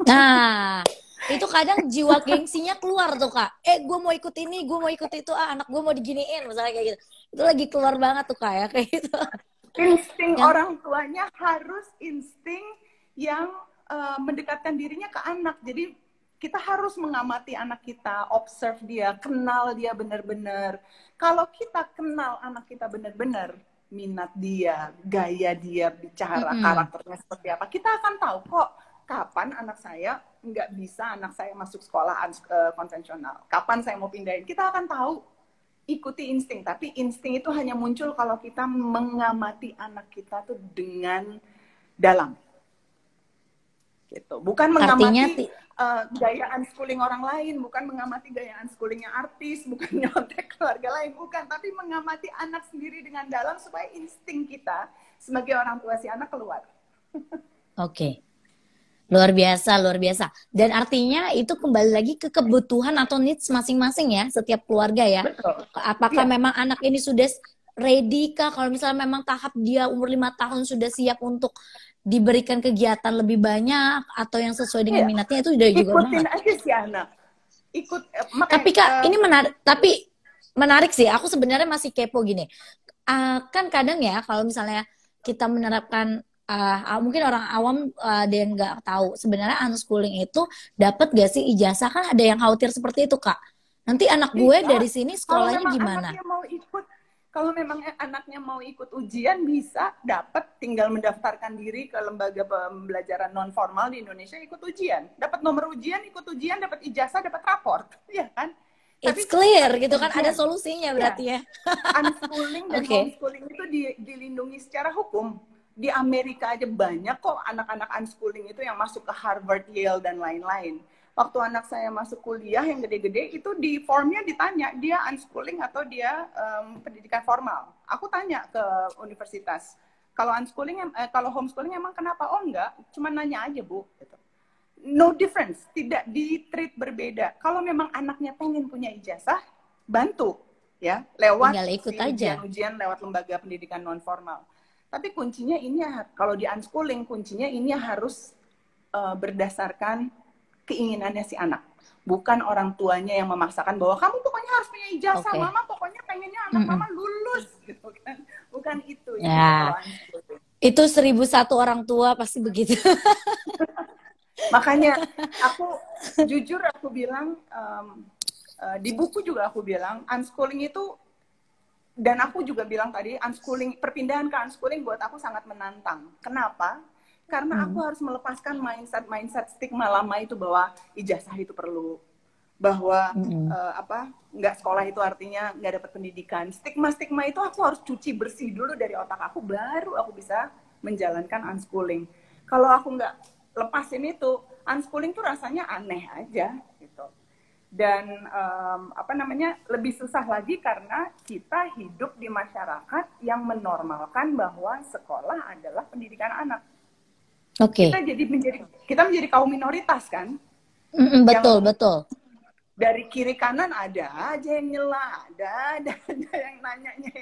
Nah, itu kadang jiwa gengsinya keluar tuh Kak. Gue mau ikut ini, gue mau ikut itu, anak gue mau diginiin, misalnya kayak gitu. Itu lagi keluar banget tuh Kak ya, kayak gitu. Insting orang tuanya harus insting yang mendekatkan dirinya ke anak. Jadi kita harus mengamati anak kita, observe dia, kenal dia benar-benar. Kalau kita kenal anak kita benar-benar, minat dia, gaya dia bicara, karakternya seperti apa, kita akan tahu kok kapan anak saya nggak bisa anak saya masuk sekolah konvensional. Kapan saya mau pindahin? Kita akan tahu. Ikuti insting. Tapi insting itu hanya muncul kalau kita mengamati anak kita tuh dengan dalam. Gitu. Bukan mengamati gaya unschooling orang lain, bukan mengamati gaya unschoolingnya artis, bukan nyontek keluarga lain, bukan. Tapi mengamati anak sendiri dengan dalam supaya insting kita sebagai orang tua si anak keluar. Oke. Luar biasa, luar biasa. Dan artinya itu kembali lagi ke kebutuhan atau needs masing-masing ya, setiap keluarga ya. Betul. Apakah memang anak ini sudah ready kah? Kalau misalnya memang tahap dia umur 5 tahun sudah siap untuk diberikan kegiatan lebih banyak atau yang sesuai dengan minatnya, itu udah juga ikutin aja si anak. Tapi Kak, ini menarik. Tapi menarik sih. Aku sebenarnya masih kepo gini. Kan kadang ya kalau misalnya kita menerapkan mungkin orang awam ada yang nggak tahu sebenarnya unschooling itu dapat gak sih ijazah, kan ada yang khawatir seperti itu Kak. Nanti anak gue Bisa. dari sini Kalau sekolahnya memang gimana? anaknya mau ikut, kalau memang anaknya mau ikut ujian bisa dapat, tinggal mendaftarkan diri ke lembaga pembelajaran non formal di Indonesia, ikut ujian, dapat nomor ujian, ikut ujian, dapat ijazah, dapat raport, ya kan? It's Tapi clear tapi gitu kan, ada ujian, solusinya ya. berarti ya. Unschooling dan Oke. homeschooling itu dilindungi secara hukum. Di Amerika aja banyak kok anak-anak unschooling itu yang masuk ke Harvard, Yale, dan lain-lain. Waktu anak saya masuk kuliah yang gede-gede, itu di formnya ditanya, dia unschooling atau dia pendidikan formal. Aku tanya ke universitas, kalau unschooling, kalau homeschooling emang kenapa? Oh enggak, cuma nanya aja Bu. Gitu. No difference, tidak di-treat berbeda. Kalau memang anaknya pengen punya ijazah, bantu ya lewat Tinggal ikut si aja. ujian-ujian lewat lembaga pendidikan non formal. Tapi kuncinya ini kalau di unschooling kuncinya ini harus berdasarkan keinginannya si anak, bukan orang tuanya yang memaksakan bahwa kamu pokoknya harus punya ijazah, Oke. mama pokoknya pengennya anak mama lulus gitu kan. Bukan itu ya Ya, kalau unschooling. itu 1001 orang tua pasti begitu. Makanya aku jujur aku bilang di buku juga aku bilang unschooling itu, dan aku juga bilang tadi unschooling, perpindahan ke unschooling buat aku sangat menantang. Kenapa? Karena aku harus melepaskan mindset stigma lama itu bahwa ijazah itu perlu, bahwa nggak sekolah itu artinya nggak dapat pendidikan. Stigma itu aku harus cuci bersih dulu dari otak aku, baru aku bisa menjalankan unschooling. Kalau aku nggak lepasin itu, unschooling tuh rasanya aneh aja gitu. Dan lebih susah lagi karena kita hidup di masyarakat yang menormalkan bahwa sekolah adalah pendidikan anak. Oke. Kita menjadi kaum minoritas kan. Betul. Dari kiri kanan ada aja yang nyela, ada yang nanyanya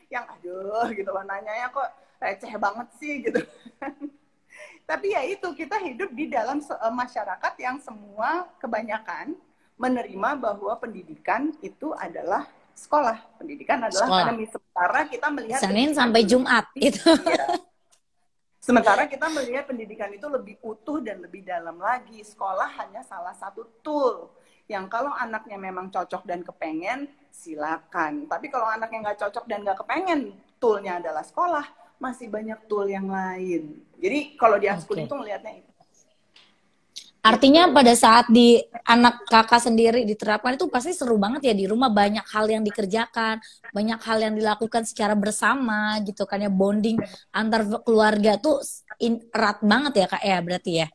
yang aduh gitu loh, nanyanya kok receh banget sih gitu. Tapi ya itu, kita hidup di dalam masyarakat yang semua kebanyakan menerima bahwa pendidikan itu adalah sekolah, pendidikan adalah akademi. Sementara kita melihat Senin sampai Jumat itu. Iya. Sementara kita melihat pendidikan itu lebih utuh dan lebih dalam lagi. Sekolah hanya salah satu tool yang kalau anaknya memang cocok dan kepengen, silakan. Tapi kalau anaknya nggak cocok dan nggak kepengen, toolnya adalah sekolah, masih banyak tool yang lain. Jadi kalau di unschooling itu ngelihatnya itu. Artinya pada saat di anak kakak sendiri diterapkan itu pasti seru banget ya, di rumah banyak hal yang dikerjakan, banyak hal yang dilakukan secara bersama gitu kan ya, bonding antar keluarga tuh erat banget ya Kak ya berarti ya.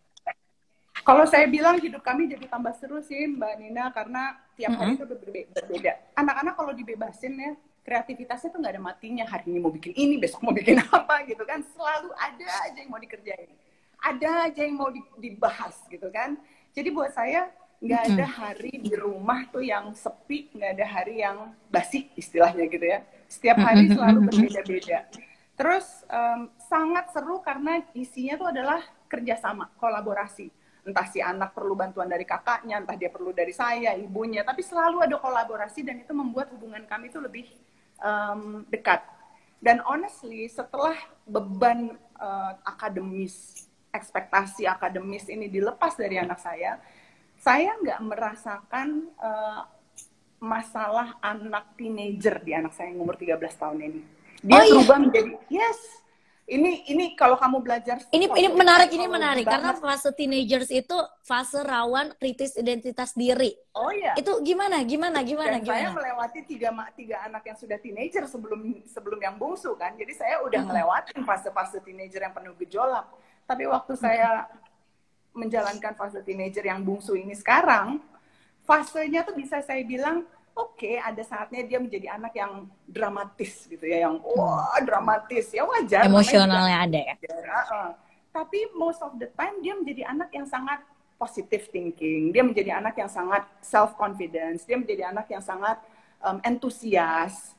Kalau saya bilang hidup kami jadi tambah seru sih Mbak Nina, karena tiap hari itu berbeda. Anak-anak kalau dibebasin ya, kreativitasnya tuh nggak ada matinya. Hari ini mau bikin ini, besok mau bikin apa gitu kan. Selalu ada aja yang mau dikerjain. Ada aja yang mau dibahas gitu kan. Jadi buat saya nggak ada hari di rumah tuh yang sepi, nggak ada hari yang basi istilahnya gitu ya. Setiap hari selalu berbeda-beda. Terus sangat seru karena isinya tuh adalah kerjasama, kolaborasi. Entah si anak perlu bantuan dari kakaknya, entah dia perlu dari saya, ibunya, tapi selalu ada kolaborasi dan itu membuat hubungan kami itu lebih dekat. Dan honestly, setelah beban akademis, ekspektasi akademis ini dilepas dari anak saya nggak merasakan masalah anak teenager di anak saya yang umur 13 tahun ini. Dia berubah menjadi, yes. Ini kalau kamu belajar ini menarik karena fase teenagers itu fase rawan kritis identitas diri. Oh iya. Itu gimana? Saya melewati tiga anak yang sudah teenager sebelum yang bungsu kan. Jadi saya udah melewati fase-fase teenager yang penuh gejolak. Tapi waktu saya menjalankan fase teenager yang bungsu ini sekarang, fasenya tuh bisa saya bilang oke, ada saatnya dia menjadi anak yang dramatis gitu ya, yang dramatis, ya wajar. Emosionalnya ada ya. Tapi most of the time dia menjadi anak yang sangat positive thinking, dia menjadi anak yang sangat self confidence, dia menjadi anak yang sangat entusias,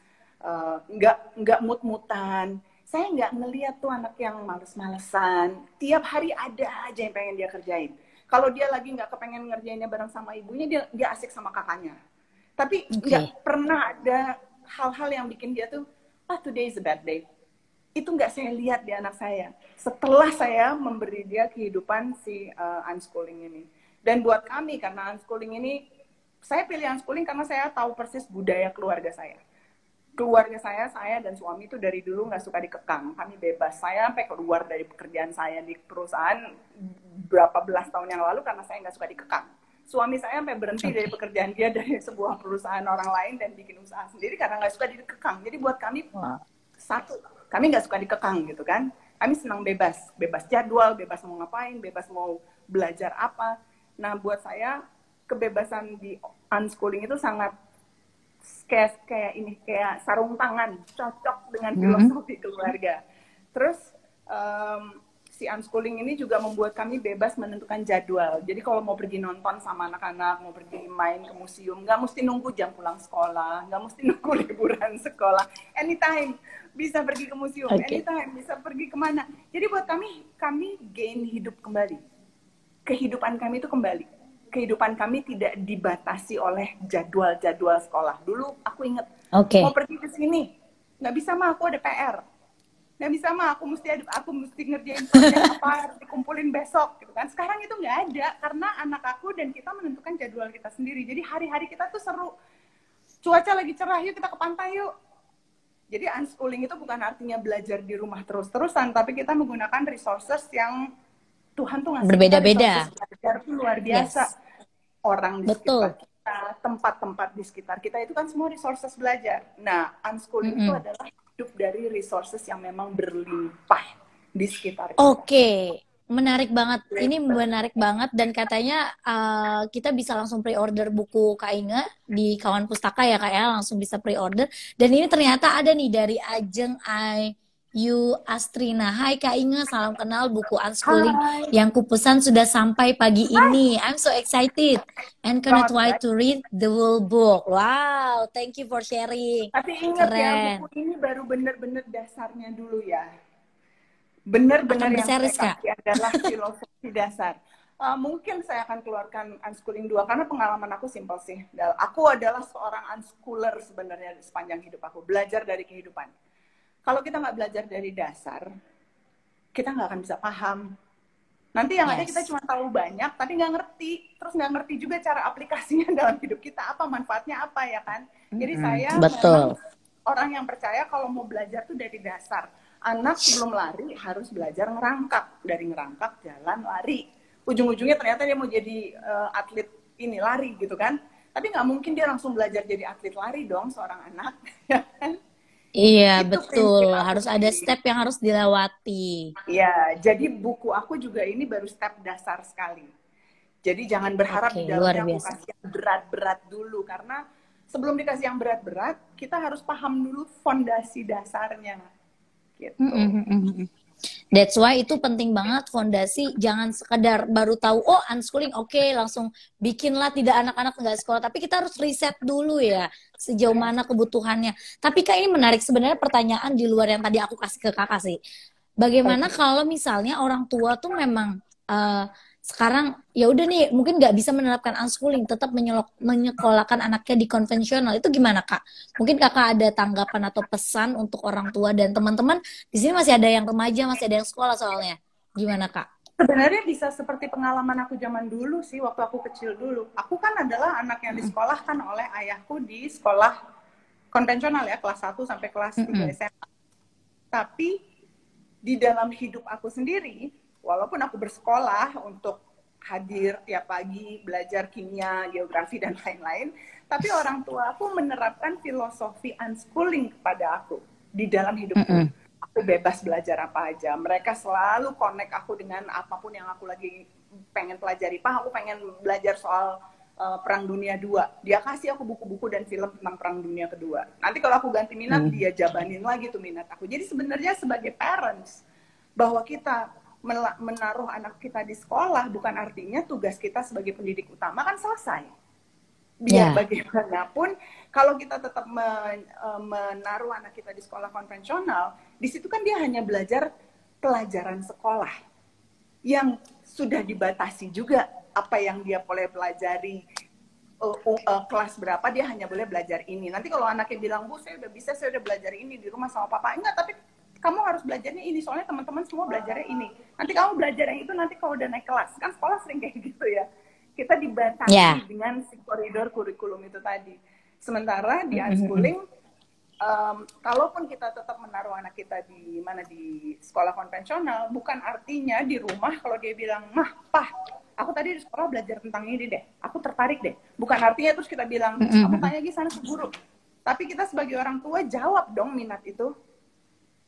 nggak mut-mutan. Saya nggak ngeliat tuh anak yang males-malesan. Tiap hari ada aja yang pengen dia kerjain. Kalau dia lagi nggak kepengen ngerjainnya bareng sama ibunya, dia asik sama kakaknya. Tapi nggak pernah ada hal-hal yang bikin dia tuh, today is a bad day. Itu nggak saya lihat di anak saya. Setelah saya memberi dia kehidupan si unschooling ini. Dan buat kami, karena unschooling ini, saya pilih unschooling karena saya tahu persis budaya keluarga saya. Keluarga saya dan suami itu dari dulu nggak suka dikekang. Kami bebas. Saya sampai keluar dari pekerjaan saya di perusahaan berapa belas tahun yang lalu karena saya nggak suka dikekang. Suami saya sampai berhenti dari pekerjaan dia dari sebuah perusahaan orang lain dan bikin usaha sendiri karena nggak suka dikekang. Jadi buat kami, satu, kami nggak suka dikekang gitu kan. Kami senang bebas. Bebas jadwal, bebas mau ngapain, bebas mau belajar apa. Nah buat saya, kebebasan di unschooling itu sangat kayak sarung tangan, cocok dengan filosofi keluarga. Terus si unschooling ini juga membuat kami bebas menentukan jadwal. Jadi kalau mau pergi nonton sama anak-anak, mau pergi main ke museum, nggak mesti nunggu jam pulang sekolah, nggak mesti nunggu liburan sekolah. Anytime bisa pergi ke museum, anytime bisa pergi kemana. Jadi buat kami gain hidup kembali. Kehidupan kami itu kembali. Kehidupan kami tidak dibatasi oleh jadwal-jadwal sekolah. Dulu aku inget, mau pergi ke sini, nggak bisa mah, aku ada PR. Nggak bisa mah, aku mesti ngerjain proyek apa, harus dikumpulin besok, gitu kan. Sekarang itu nggak ada, karena anak aku dan kita menentukan jadwal kita sendiri. Jadi hari-hari kita tuh seru. Cuaca lagi cerah, yuk kita ke pantai yuk. Jadi unschooling itu bukan artinya belajar di rumah terus-terusan, tapi kita menggunakan resources yang Tuhan tuh ngasih berbeda-beda. Belajar tuh luar biasa. Orang di sekitar kita, tempat-tempat di sekitar kita itu kan semua resources belajar. Nah, unschooling itu adalah hidup dari resources yang memang berlimpah di sekitar kita. Menarik banget. Ini menarik banget dan katanya kita bisa langsung pre-order buku Kak Inge di Kawan Pustaka ya Kak ya, langsung bisa pre-order. Dan ini ternyata ada nih dari Ajeng Ayu Astrina. Hai Kak Inge, salam kenal, buku unschooling yang kupesan sudah sampai pagi ini. I'm so excited and cannot wait to read the whole book. Wow, thank you for sharing. Tapi ingat ya, buku ini baru bener-bener dasarnya dulu ya. Bener-bener yang saya kasih adalah filosofi dasar. Mungkin saya akan keluarkan unschooling 2 karena pengalaman aku simpel sih. Aku adalah seorang unschooler sebenarnya sepanjang hidup aku. Belajar dari kehidupan. Kalau kita nggak belajar dari dasar, kita nggak akan bisa paham. Nanti yang ada kita cuma tahu banyak, tapi nggak ngerti. Terus nggak ngerti juga cara aplikasinya dalam hidup kita, apa manfaatnya apa ya kan. Jadi saya memang orang yang percaya kalau mau belajar tuh dari dasar. Anak sebelum lari harus belajar ngerangkak. Dari ngerangkak, jalan, lari. Ujung-ujungnya ternyata dia mau jadi atlet ini, lari gitu kan. Tapi nggak mungkin dia langsung belajar jadi atlet lari dong, seorang anak. Iya, itu betul. Harus ada step yang harus dilewati. Iya, jadi buku aku juga ini baru step dasar sekali. Jadi jangan berharap di dalamnya aku kasih yang berat-berat dulu. Karena sebelum dikasih yang berat-berat, kita harus paham dulu fondasi dasarnya. Gitu. That's why itu penting banget fondasi. Jangan sekedar baru tahu, oh unschooling, langsung bikinlah tidak anak-anak nggak sekolah. Tapi kita harus riset dulu ya, sejauh mana kebutuhannya. Tapi Kak, ini menarik sebenarnya pertanyaan di luar yang tadi aku kasih ke Kakak sih. Bagaimana kalau misalnya orang tua tuh memang sekarang ya udah nih mungkin nggak bisa menerapkan unschooling, tetap menyekolahkan anaknya di konvensional, itu gimana Kak? Mungkin Kakak ada tanggapan atau pesan untuk orang tua dan teman-teman di sini, masih ada yang remaja, masih ada yang sekolah soalnya, gimana Kak? Sebenarnya bisa seperti pengalaman aku zaman dulu sih, waktu aku kecil dulu. Aku kan adalah anak yang disekolahkan oleh ayahku di sekolah konvensional ya, kelas 1 sampai kelas 3 SMA. Tapi di dalam hidup aku sendiri, walaupun aku bersekolah untuk hadir tiap pagi, belajar kimia, geografi, dan lain-lain, tapi orang tua aku menerapkan filosofi unschooling kepada aku di dalam hidupku. Aku bebas belajar apa aja. Mereka selalu connect aku dengan apapun yang aku lagi pengen pelajari. Pak, aku pengen belajar soal Perang Dunia II. Dia kasih aku buku-buku dan film tentang Perang Dunia Kedua. Nanti kalau aku ganti minat, dia jabanin lagi tuh minat aku. Jadi sebenarnya sebagai parents, bahwa kita menaruh anak kita di sekolah bukan artinya tugas kita sebagai pendidik utama kan selesai. Biar bagaimanapun, kalau kita tetap menaruh anak kita di sekolah konvensional, di situ kan dia hanya belajar pelajaran sekolah yang sudah dibatasi juga apa yang dia boleh pelajari kelas berapa dia hanya boleh belajar ini. Nanti kalau anaknya bilang, Bu, saya udah bisa, saya udah belajar ini di rumah sama papa. Enggak, tapi kamu harus belajarnya ini, soalnya teman-teman semua belajarnya ini. Nanti kamu belajar yang itu nanti kalau udah naik kelas. Kan sekolah sering kayak gitu ya. Kita dibatasi dengan si koridor kurikulum itu tadi. Sementara di unschooling, kalaupun kita tetap menaruh anak kita di sekolah konvensional, bukan artinya di rumah kalau dia bilang, Mah, Pah, aku tadi di sekolah belajar tentang ini deh, aku tertarik deh. Bukan artinya terus kita bilang, aku tanya lagi sana ke guru. Tapi kita sebagai orang tua jawab dong minat itu.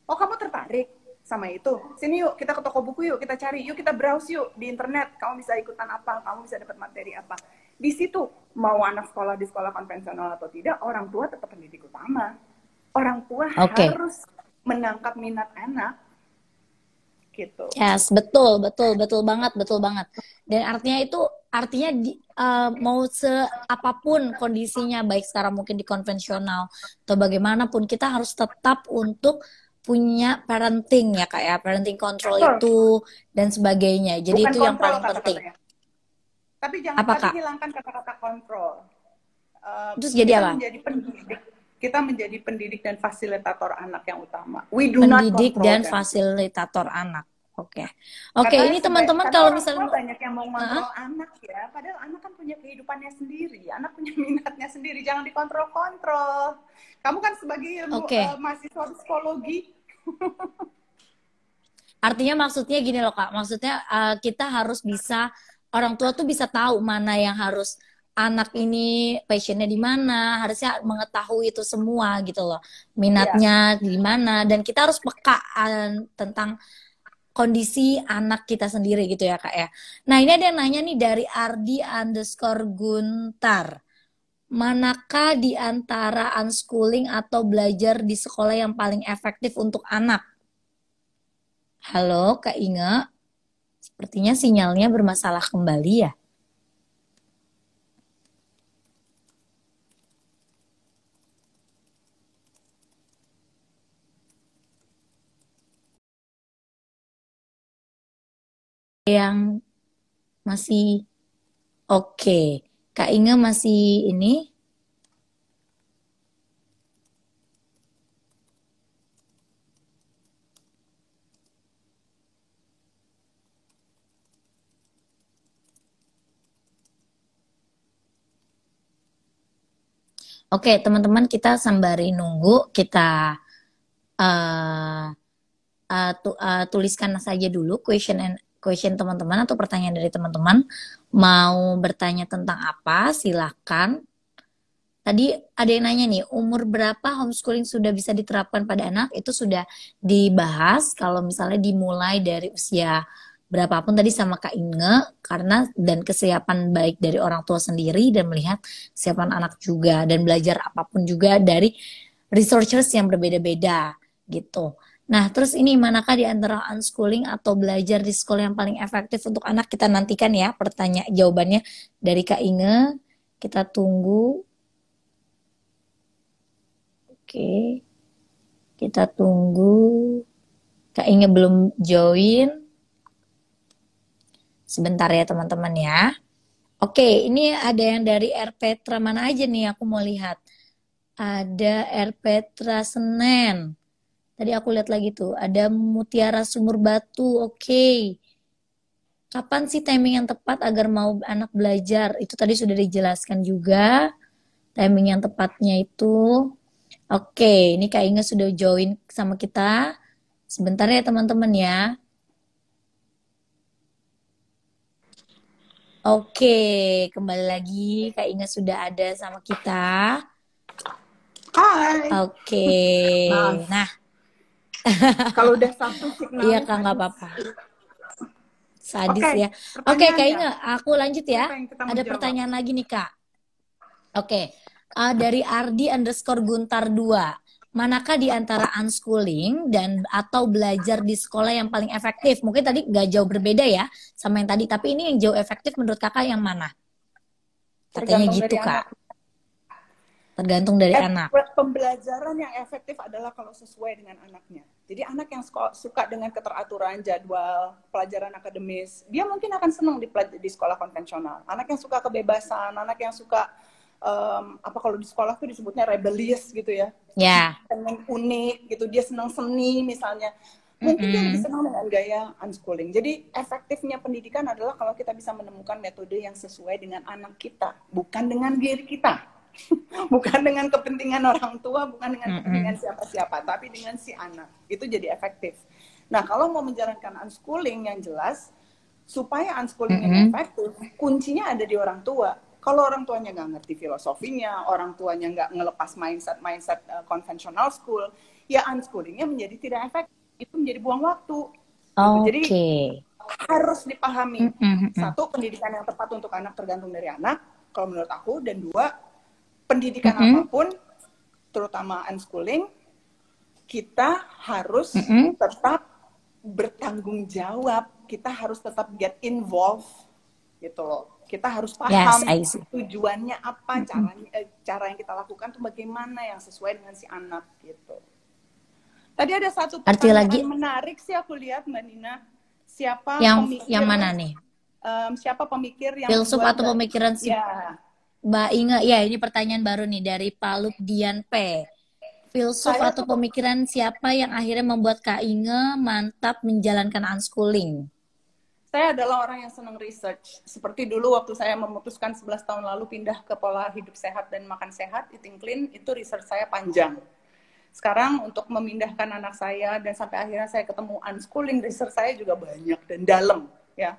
Oh, kamu tertarik sama itu? Sini yuk, kita ke toko buku yuk, kita cari, yuk kita browse yuk di internet. Kamu bisa ikutan apa? Kamu bisa dapat materi apa? Di situ, mau anak sekolah di sekolah konvensional atau tidak, orang tua tetap pendidik utama. Orang tua harus menangkap minat anak. Gitu. Yes, betul banget. Dan artinya mau seapapun kondisinya, baik sekarang mungkin di konvensional atau bagaimanapun, kita harus tetap untuk punya parenting ya Kak ya, parenting control itu dan sebagainya. Jadi bukan itu yang paling penting. Tapi jangan hilangkan kata-kata kontrol. Terus jadi apa? Kita menjadi pendidik dan fasilitator anak yang utama. Pendidik dan fasilitator anak. Oke, ini teman-teman kalau misalnya banyak yang mau mengontrol anak ya, padahal anak kan punya kehidupannya sendiri, anak punya minatnya sendiri, jangan dikontrol-kontrol. Kamu kan sebagai mahasiswa psikologi. Artinya maksudnya gini loh Kak, maksudnya kita harus bisa, orang tua tuh bisa tahu mana yang harus anak ini passionnya di mana, harusnya mengetahui itu semua gitu loh, minatnya di mana, dan kita harus peka tentang kondisi anak kita sendiri gitu ya Kak ya. Nah ini ada yang nanya nih dari Ardi_Guntar. Manakah di antara unschooling atau belajar di sekolah yang paling efektif untuk anak? Halo Kak Inge, sepertinya sinyalnya bermasalah kembali ya. Yang masih oke. Kak Inge masih ini? Oke, teman-teman, kita sembari nunggu, kita tuliskan saja dulu question teman-teman atau pertanyaan dari teman-teman. Mau bertanya tentang apa, silakan. Tadi ada yang nanya nih, umur berapa homeschooling sudah bisa diterapkan pada anak? Itu sudah dibahas kalau misalnya dimulai dari usia berapapun tadi sama Kak Inge, karena dan kesiapan baik dari orang tua sendiri dan melihat kesiapan anak juga, dan belajar apapun juga dari researchers yang berbeda-beda gitu. Nah, terus ini manakah di antara unschooling atau belajar di sekolah yang paling efektif untuk anak? Kita nantikan ya jawabannya dari Kak Inge. Kita tunggu. Oke. Kita tunggu. Kak Inge belum join. Sebentar ya teman-teman ya. Oke, ini ada yang dari R. Petra. Mana aja nih aku mau lihat. Ada R. Petra Senen. Tadi aku lihat lagi tuh, ada Mutiara Sumur Batu. Oke. Kapan sih timing yang tepat agar mau anak belajar? Itu tadi sudah dijelaskan juga. Timing yang tepatnya itu. Oke, ini Kak Inge sudah join sama kita. Sebentar ya teman-teman ya. Oke, kembali lagi. Kak Inge sudah ada sama kita. Hai. Oke. Nah. Kalau udah satu signal. Iya Kak, nggak apa-apa. Sadis ya. Oke Kak Inge, aku lanjut ya. Ada pertanyaan lagi nih Kak. Oke. Dari Ardi_Guntar 2. Manakah di antara unschooling dan atau belajar di sekolah yang paling efektif? Mungkin tadi nggak jauh berbeda ya sama yang tadi, tapi ini yang jauh efektif menurut Kakak yang mana? Katanya gitu Kak. Tergantung dari anak. Pembelajaran yang efektif adalah kalau sesuai dengan anaknya. Jadi anak yang suka dengan keteraturan jadwal pelajaran akademis, dia mungkin akan senang di sekolah konvensional. Anak yang suka kebebasan, anak yang suka kalau di sekolah tuh disebutnya rebellious gitu ya, pengen unik gitu, dia senang seni misalnya, mungkin dia lebih senang dengan gaya unschooling. Jadi efektifnya pendidikan adalah kalau kita bisa menemukan metode yang sesuai dengan anak kita, bukan dengan diri kita. Bukan dengan kepentingan orang tua, bukan dengan kepentingan siapa-siapa, tapi dengan si anak. Itu jadi efektif. Nah, kalau mau menjalankan unschooling yang jelas, supaya unschooling yang efektif, kuncinya ada di orang tua. Kalau orang tuanya nggak ngerti filosofinya, orang tuanya nggak ngelepas mindset konvensional school, ya unschoolingnya menjadi tidak efektif. Itu menjadi buang waktu. Jadi harus dipahami. Satu, pendidikan yang tepat untuk anak tergantung dari anak, kalau menurut aku. Dan dua, pendidikan apapun, terutama unschooling, kita harus tetap bertanggung jawab. Kita harus tetap get involved, gitu loh. Kita harus paham tujuannya apa, cara yang kita lakukan tuh bagaimana yang sesuai dengan si anak, gitu. Tadi ada satu pertanyaan menarik sih aku lihat, Mbak Nina. Siapa pemikir yang mana nih? Siapa pemikir yang filsuf atau pemikiran sih? Mbak Inge, ya ini pertanyaan baru nih dari Palup Dian P. Filsuf atau pemikiran siapa yang akhirnya membuat Kak Inge mantap menjalankan unschooling? Saya adalah orang yang senang research. Seperti dulu waktu saya memutuskan 11 tahun lalu pindah ke pola hidup sehat dan makan sehat, eating clean, itu research saya panjang. Sekarang untuk memindahkan anak saya dan sampai akhirnya saya ketemu unschooling, research saya juga banyak dan dalam, ya.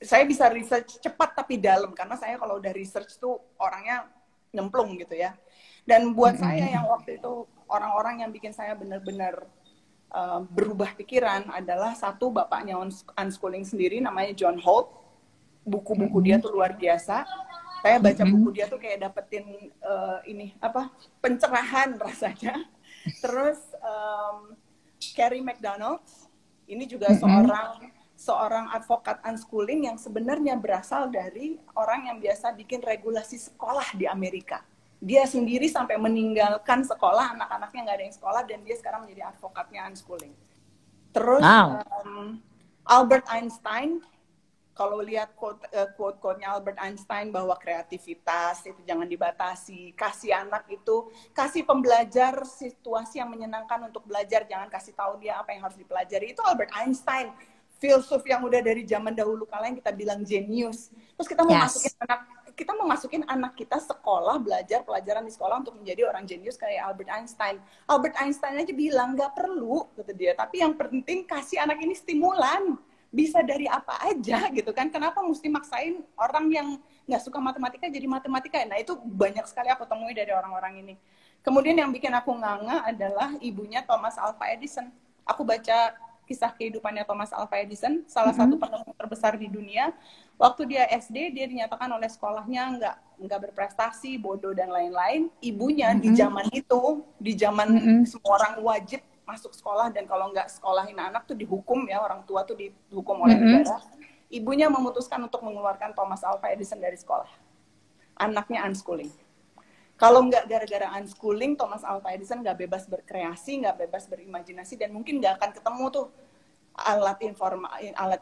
Saya bisa research cepat tapi dalam, karena saya kalau udah research tuh orangnya nyemplung gitu ya. Dan buat saya yang waktu itu orang-orang yang bikin saya benar-benar berubah pikiran adalah satu, bapaknya unschooling sendiri, namanya John Holt. Buku-buku dia tuh luar biasa. Saya baca buku dia tuh kayak dapetin pencerahan rasanya. Terus Carrie McDonald, ini juga seorang advokat unschooling yang sebenarnya berasal dari orang yang biasa bikin regulasi sekolah di Amerika. Dia sendiri sampai meninggalkan sekolah, anak-anaknya nggak ada yang sekolah, dan dia sekarang menjadi advokatnya unschooling. Terus Albert Einstein, kalau lihat quote-nya Albert Einstein bahwa kreativitas itu jangan dibatasi, kasih anak itu, kasih pembelajar situasi yang menyenangkan untuk belajar, jangan kasih tahu dia apa yang harus dipelajari. Itu Albert Einstein, filsuf yang udah dari zaman dahulu kala yang kita bilang jenius. Terus kita mau masukin anak kita sekolah, belajar pelajaran di sekolah untuk menjadi orang jenius kayak Albert Einstein. Albert Einstein aja bilang nggak perlu, kata dia. Tapi yang penting kasih anak ini stimulan, bisa dari apa aja gitu kan. Kenapa mesti maksain orang yang nggak suka matematika jadi matematika? Nah itu banyak sekali aku temui dari orang-orang ini. Kemudian yang bikin aku nganga adalah ibunya Thomas Alva Edison. Aku baca kisah kehidupannya Thomas Alva Edison, salah satu penemu terbesar di dunia. Waktu dia SD, dia dinyatakan oleh sekolahnya nggak berprestasi, bodoh dan lain-lain. Ibunya di zaman itu, di zaman semua orang wajib masuk sekolah, dan kalau nggak sekolahin anak tuh dihukum ya, orang tua tuh dihukum oleh negara. Ibunya memutuskan untuk mengeluarkan Thomas Alva Edison dari sekolah. Anaknya unschooling. Kalau nggak gara-gara unschooling, Thomas Alva Edison nggak bebas berkreasi, nggak bebas berimajinasi, dan mungkin nggak akan ketemu tuh alat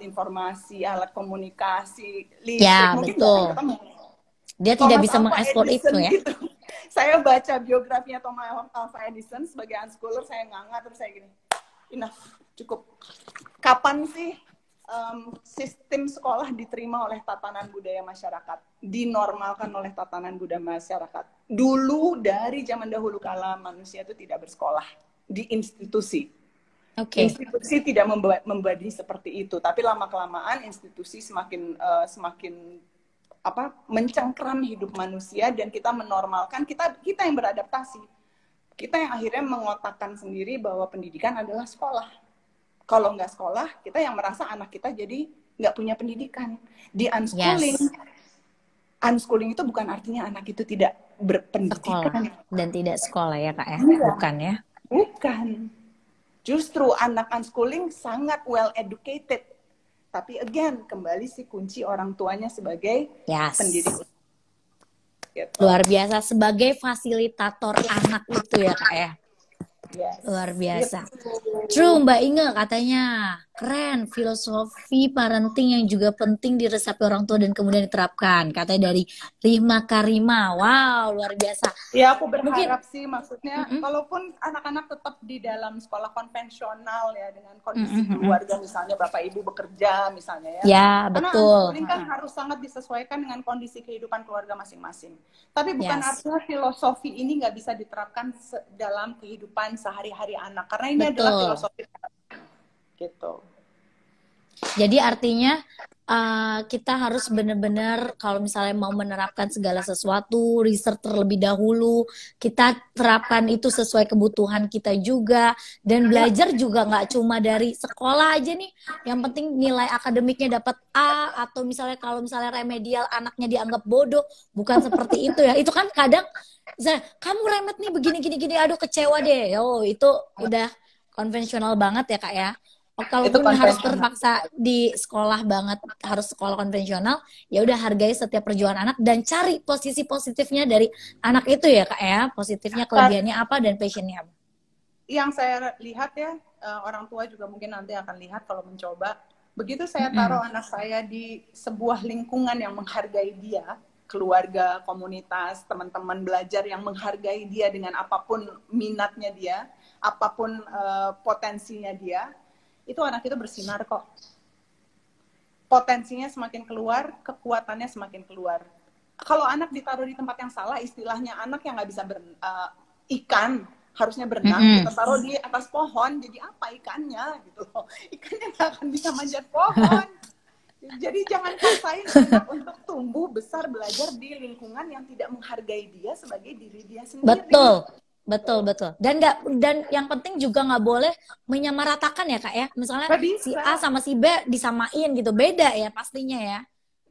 informasi, alat komunikasi, listrik, mungkin nggak akan ketemu. Dia tidak bisa mengeksplor itu ya. Gitu. Saya baca biografinya Thomas Alva Edison sebagai unschooler, saya nganga, terus saya gini, enough, cukup. Kapan sih sistem sekolah diterima oleh tatanan budaya masyarakat, dinormalkan oleh tatanan budaya masyarakat? Dulu dari zaman dahulu kala manusia itu tidak bersekolah di institusi. Institusi tidak membadi seperti itu, tapi lama-kelamaan institusi semakin mencengkeram hidup manusia, dan kita menormalkan, kita yang beradaptasi, kita yang akhirnya mengotakkan sendiri bahwa pendidikan adalah sekolah. Kalau nggak sekolah, kita yang merasa anak kita jadi nggak punya pendidikan. Di unschooling, unschooling itu bukan artinya anak itu tidak berpendidikan. Sekolah dan tidak sekolah ya Kak ya? Bukan ya? Bukan. Justru anak unschooling sangat well educated. Tapi again, kembali si kunci orang tuanya sebagai pendidik. gitu. Luar biasa sebagai fasilitator anak itu ya Kak ya. Yes. Luar biasa. Gitu. True Mbak Inge katanya. Keren, filosofi parenting yang juga penting diresapi orang tua dan kemudian diterapkan. Katanya dari Rihma Karima. Wow, luar biasa. Ya, aku Mungkin berharap sih, maksudnya kalaupun anak-anak tetap di dalam sekolah konvensional ya, dengan kondisi keluarga misalnya bapak ibu bekerja misalnya ya. ya, Karena betul. unschooling kan harus sangat disesuaikan dengan kondisi kehidupan keluarga masing-masing. Tapi bukan Yes. artinya filosofi ini nggak bisa diterapkan dalam kehidupan sehari-hari anak. Karena ini Betul. adalah filosofi gitu. Jadi artinya kita harus benar-benar kalau misalnya mau menerapkan segala sesuatu, riset terlebih dahulu, kita terapkan itu sesuai kebutuhan kita juga, dan belajar juga nggak cuma dari sekolah aja nih, yang penting nilai akademiknya dapat A, atau misalnya kalau misalnya remedial anaknya dianggap bodoh, bukan seperti itu ya. Itu kan kadang, misalnya, kamu remet nih begini-gini, aduh kecewa deh, oh itu udah konvensional banget ya Kak ya. Oh, kalaupun harus terpaksa di sekolah banget, harus sekolah konvensional, ya udah hargai setiap perjuangan anak dan cari posisi positifnya dari anak itu ya Kak ya, positifnya, kelebihannya apa dan passionnya apa. Yang saya lihat ya, orang tua juga mungkin nanti akan lihat kalau mencoba, begitu saya taruh anak saya di sebuah lingkungan yang menghargai dia, keluarga, komunitas, teman-teman belajar yang menghargai dia dengan apapun minatnya dia, apapun potensinya dia, itu anak itu bersinar kok. Potensinya semakin keluar, kekuatannya semakin keluar. Kalau anak ditaruh di tempat yang salah, istilahnya anak yang nggak bisa ikan, harusnya berenang, kita taruh di atas pohon, jadi apa ikannya gitu loh. Ikannya nggak akan bisa manjat pohon. Jadi jangan paksain anak untuk tumbuh besar, belajar di lingkungan yang tidak menghargai dia sebagai diri dia sendiri. Betul. Dan yang penting juga nggak boleh menyamaratakan ya Kak ya. Misalnya si A sama si B disamain gitu, beda ya pastinya ya.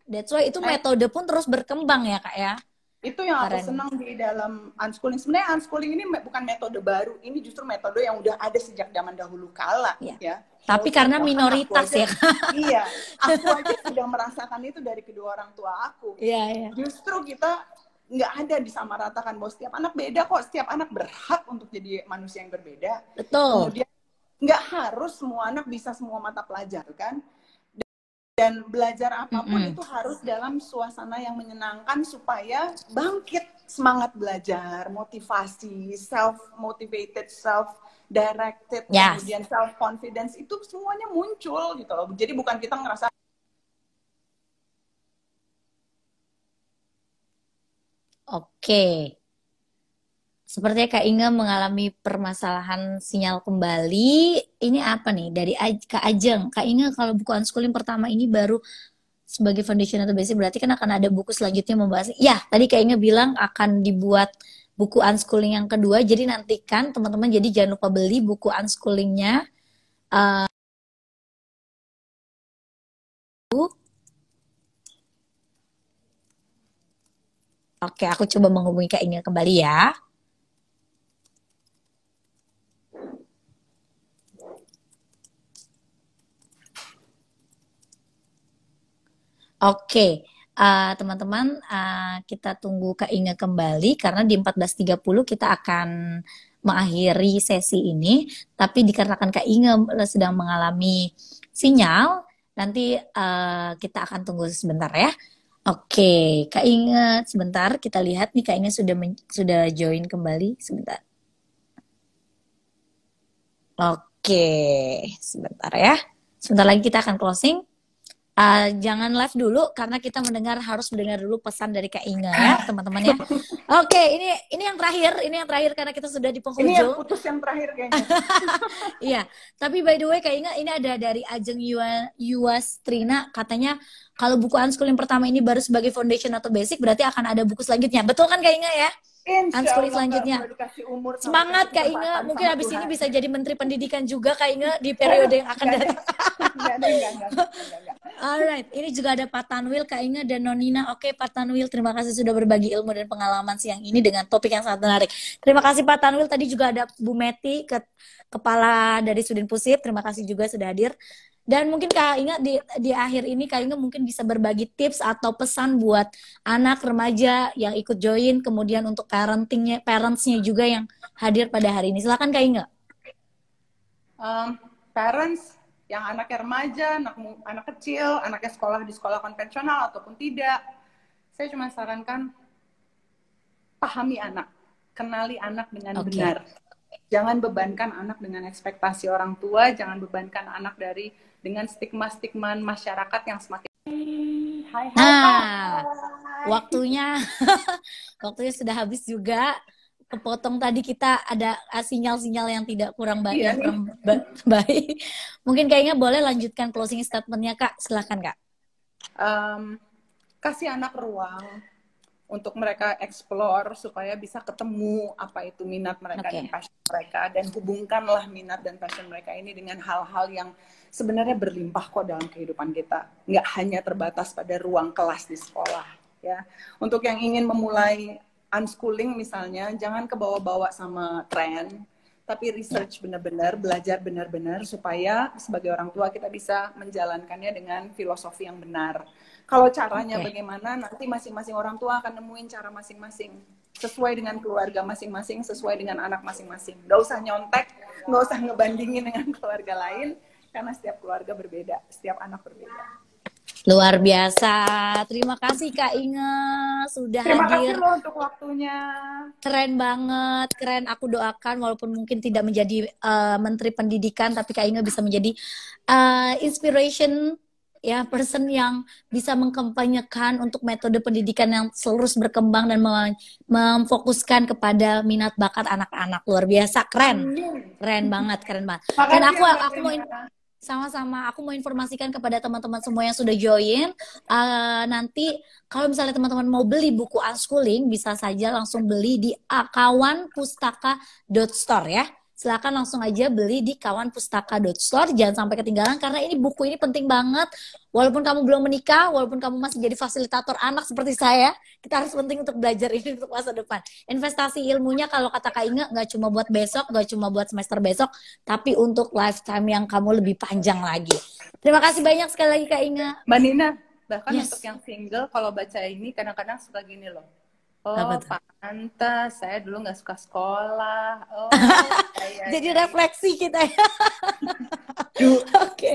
That's why itu metode pun terus berkembang ya Kak ya. Itu yang aku senang di dalam unschooling. Sebenarnya unschooling ini bukan metode baru, ini justru metode yang udah ada sejak zaman dahulu kala ya. Tapi karena minoritas ya. Iya, aku aja sudah merasakan itu dari kedua orang tua aku. Iya. Justru kita nggak ada disamaratakan bahwa setiap anak beda kok, setiap anak berhak untuk jadi manusia yang berbeda. Betul. Kemudian nggak harus semua anak bisa semua mata pelajaran kan, dan belajar apapun itu harus dalam suasana yang menyenangkan supaya bangkit semangat belajar, motivasi, self-motivated, self-directed, kemudian self-confidence, itu semuanya muncul gitu loh. Jadi bukan kita ngerasa Oke. Sepertinya Kak Inge mengalami permasalahan sinyal kembali. Ini apa nih? Dari Kak Ajeng. Kak Inge, kalau buku unschooling pertama ini baru sebagai foundation atau basic, berarti kan akan ada buku selanjutnya membahas. Ya, tadi Kak Inge bilang akan dibuat buku unschooling yang kedua. Jadi nantikan teman-teman, jadi jangan lupa beli buku unschoolingnya. Oke, aku coba menghubungi Kak Inge kembali ya. Oke, teman-teman, kita tunggu Kak Inge kembali karena di 14.30 kita akan mengakhiri sesi ini. Tapi dikarenakan Kak Inge sedang mengalami sinyal, nanti kita akan tunggu sebentar ya. Oke, Kak Inge, sebentar kita lihat nih Kak Inge sudah join kembali sebentar. Oke, sebentar ya. Sebentar lagi kita akan closing. Jangan live dulu karena kita harus mendengar dulu pesan dari Kak Inge ya teman-teman ya. Oke, ini yang terakhir karena kita sudah di penghujung. Ini yang putus yang terakhir kayaknya. Iya, tapi by the way Kak Inge, ini ada dari Ajeng Yuastrina, katanya kalau buku unschooling pertama ini baru sebagai foundation atau basic, berarti akan ada buku selanjutnya. Betul kan Kak Inge ya? Unschooling selanjutnya. Semangat Kak Inge, mungkin habis ini bisa jadi Menteri Pendidikan juga Kak Inge di periode yang akan datang. Alright, ini juga ada Pak Tanwil, Kak Inge dan Nonina. Oke Pak Tanwil, terima kasih sudah berbagi ilmu dan pengalaman siang ini dengan topik yang sangat menarik. Terima kasih Pak Tanwil. Tadi juga ada Bu Meti, Kepala dari Sudin Pusip. Terima kasih juga sudah hadir. Dan mungkin Kak Inga di akhir ini Kak Inga mungkin bisa berbagi tips atau pesan buat anak remaja yang ikut join, kemudian untuk parentsnya juga yang hadir pada hari ini. Silakan Kak Inga. Parents yang anaknya remaja, anak kecil, anaknya sekolah di sekolah konvensional ataupun tidak, saya cuma sarankan pahami anak, kenali anak dengan benar. Jangan bebankan anak dengan ekspektasi orang tua, jangan bebankan anak dengan stigma-stigma masyarakat yang semakin waktunya sudah habis juga. Kepotong tadi kita ada sinyal-sinyal yang tidak kurang baik, baik. Mungkin kayaknya boleh lanjutkan closing statement-nya Kak, silakan Kak. Kasih anak ruang untuk mereka explore supaya bisa ketemu apa itu minat mereka dan passion mereka, dan hubungkanlah minat dan passion mereka ini dengan hal-hal yang sebenarnya berlimpah kok dalam kehidupan kita, nggak hanya terbatas pada ruang kelas di sekolah ya. Untuk yang ingin memulai unschooling misalnya, jangan kebawa-bawa sama tren, tapi research benar-benar, belajar benar-benar supaya sebagai orang tua kita bisa menjalankannya dengan filosofi yang benar. Kalau caranya bagaimana, nanti masing-masing orang tua akan nemuin cara masing-masing, sesuai dengan keluarga masing-masing, sesuai dengan anak masing-masing. Nggak usah nyontek, nggak usah ngebandingin dengan keluarga lain, karena setiap keluarga berbeda, setiap anak berbeda. Luar biasa. Terima kasih Kak Inge sudah hadir. Terima kasih loh untuk waktunya. Keren banget, keren. Aku doakan walaupun mungkin tidak menjadi Menteri Pendidikan, tapi Kak Inge bisa menjadi inspiration ya, person yang bisa mengkampanyekan untuk metode pendidikan yang terus berkembang dan memfokuskan kepada minat bakat anak-anak. Luar biasa, keren. Keren banget, keren banget. Dan aku mau sama-sama, aku mau informasikan kepada teman-teman semua yang sudah join, nanti kalau misalnya teman-teman mau beli buku unschooling, bisa saja langsung beli di kawanpustaka.store ya. Silakan langsung aja beli di kawanpustaka.store, jangan sampai ketinggalan karena ini buku ini penting banget. Walaupun kamu belum menikah, walaupun kamu masih jadi fasilitator anak seperti saya, kita harus penting untuk belajar ini untuk masa depan. Investasi ilmunya kalau kata Kak Inge nggak cuma buat besok, nggak cuma buat semester besok, tapi untuk lifetime yang kamu lebih panjang lagi. Terima kasih banyak sekali lagi Kak Inge. Mbak Nina, bahkan untuk yang single kalau baca ini kadang-kadang suka gini loh. Oh, pantas, saya dulu nggak suka sekolah. Oh, jadi refleksi kita ya.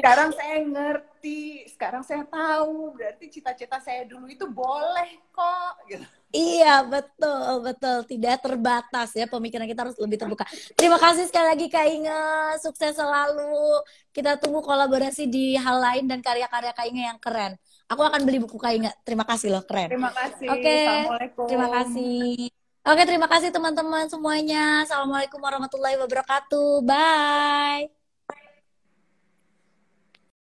Sekarang saya ngerti, sekarang saya tahu, berarti cita-cita saya dulu itu boleh kok. Gitu. Iya, betul. Tidak terbatas ya, pemikiran kita harus lebih terbuka. Terima kasih sekali lagi Kak Inge, sukses selalu. Kita tunggu kolaborasi di hal lain dan karya-karya Kak Inge yang keren. Aku akan beli buku Kak Inge. Terima kasih loh, keren. Terima kasih. Assalamualaikum. Terima kasih. Terima kasih teman-teman semuanya. Assalamualaikum warahmatullahi wabarakatuh. Bye.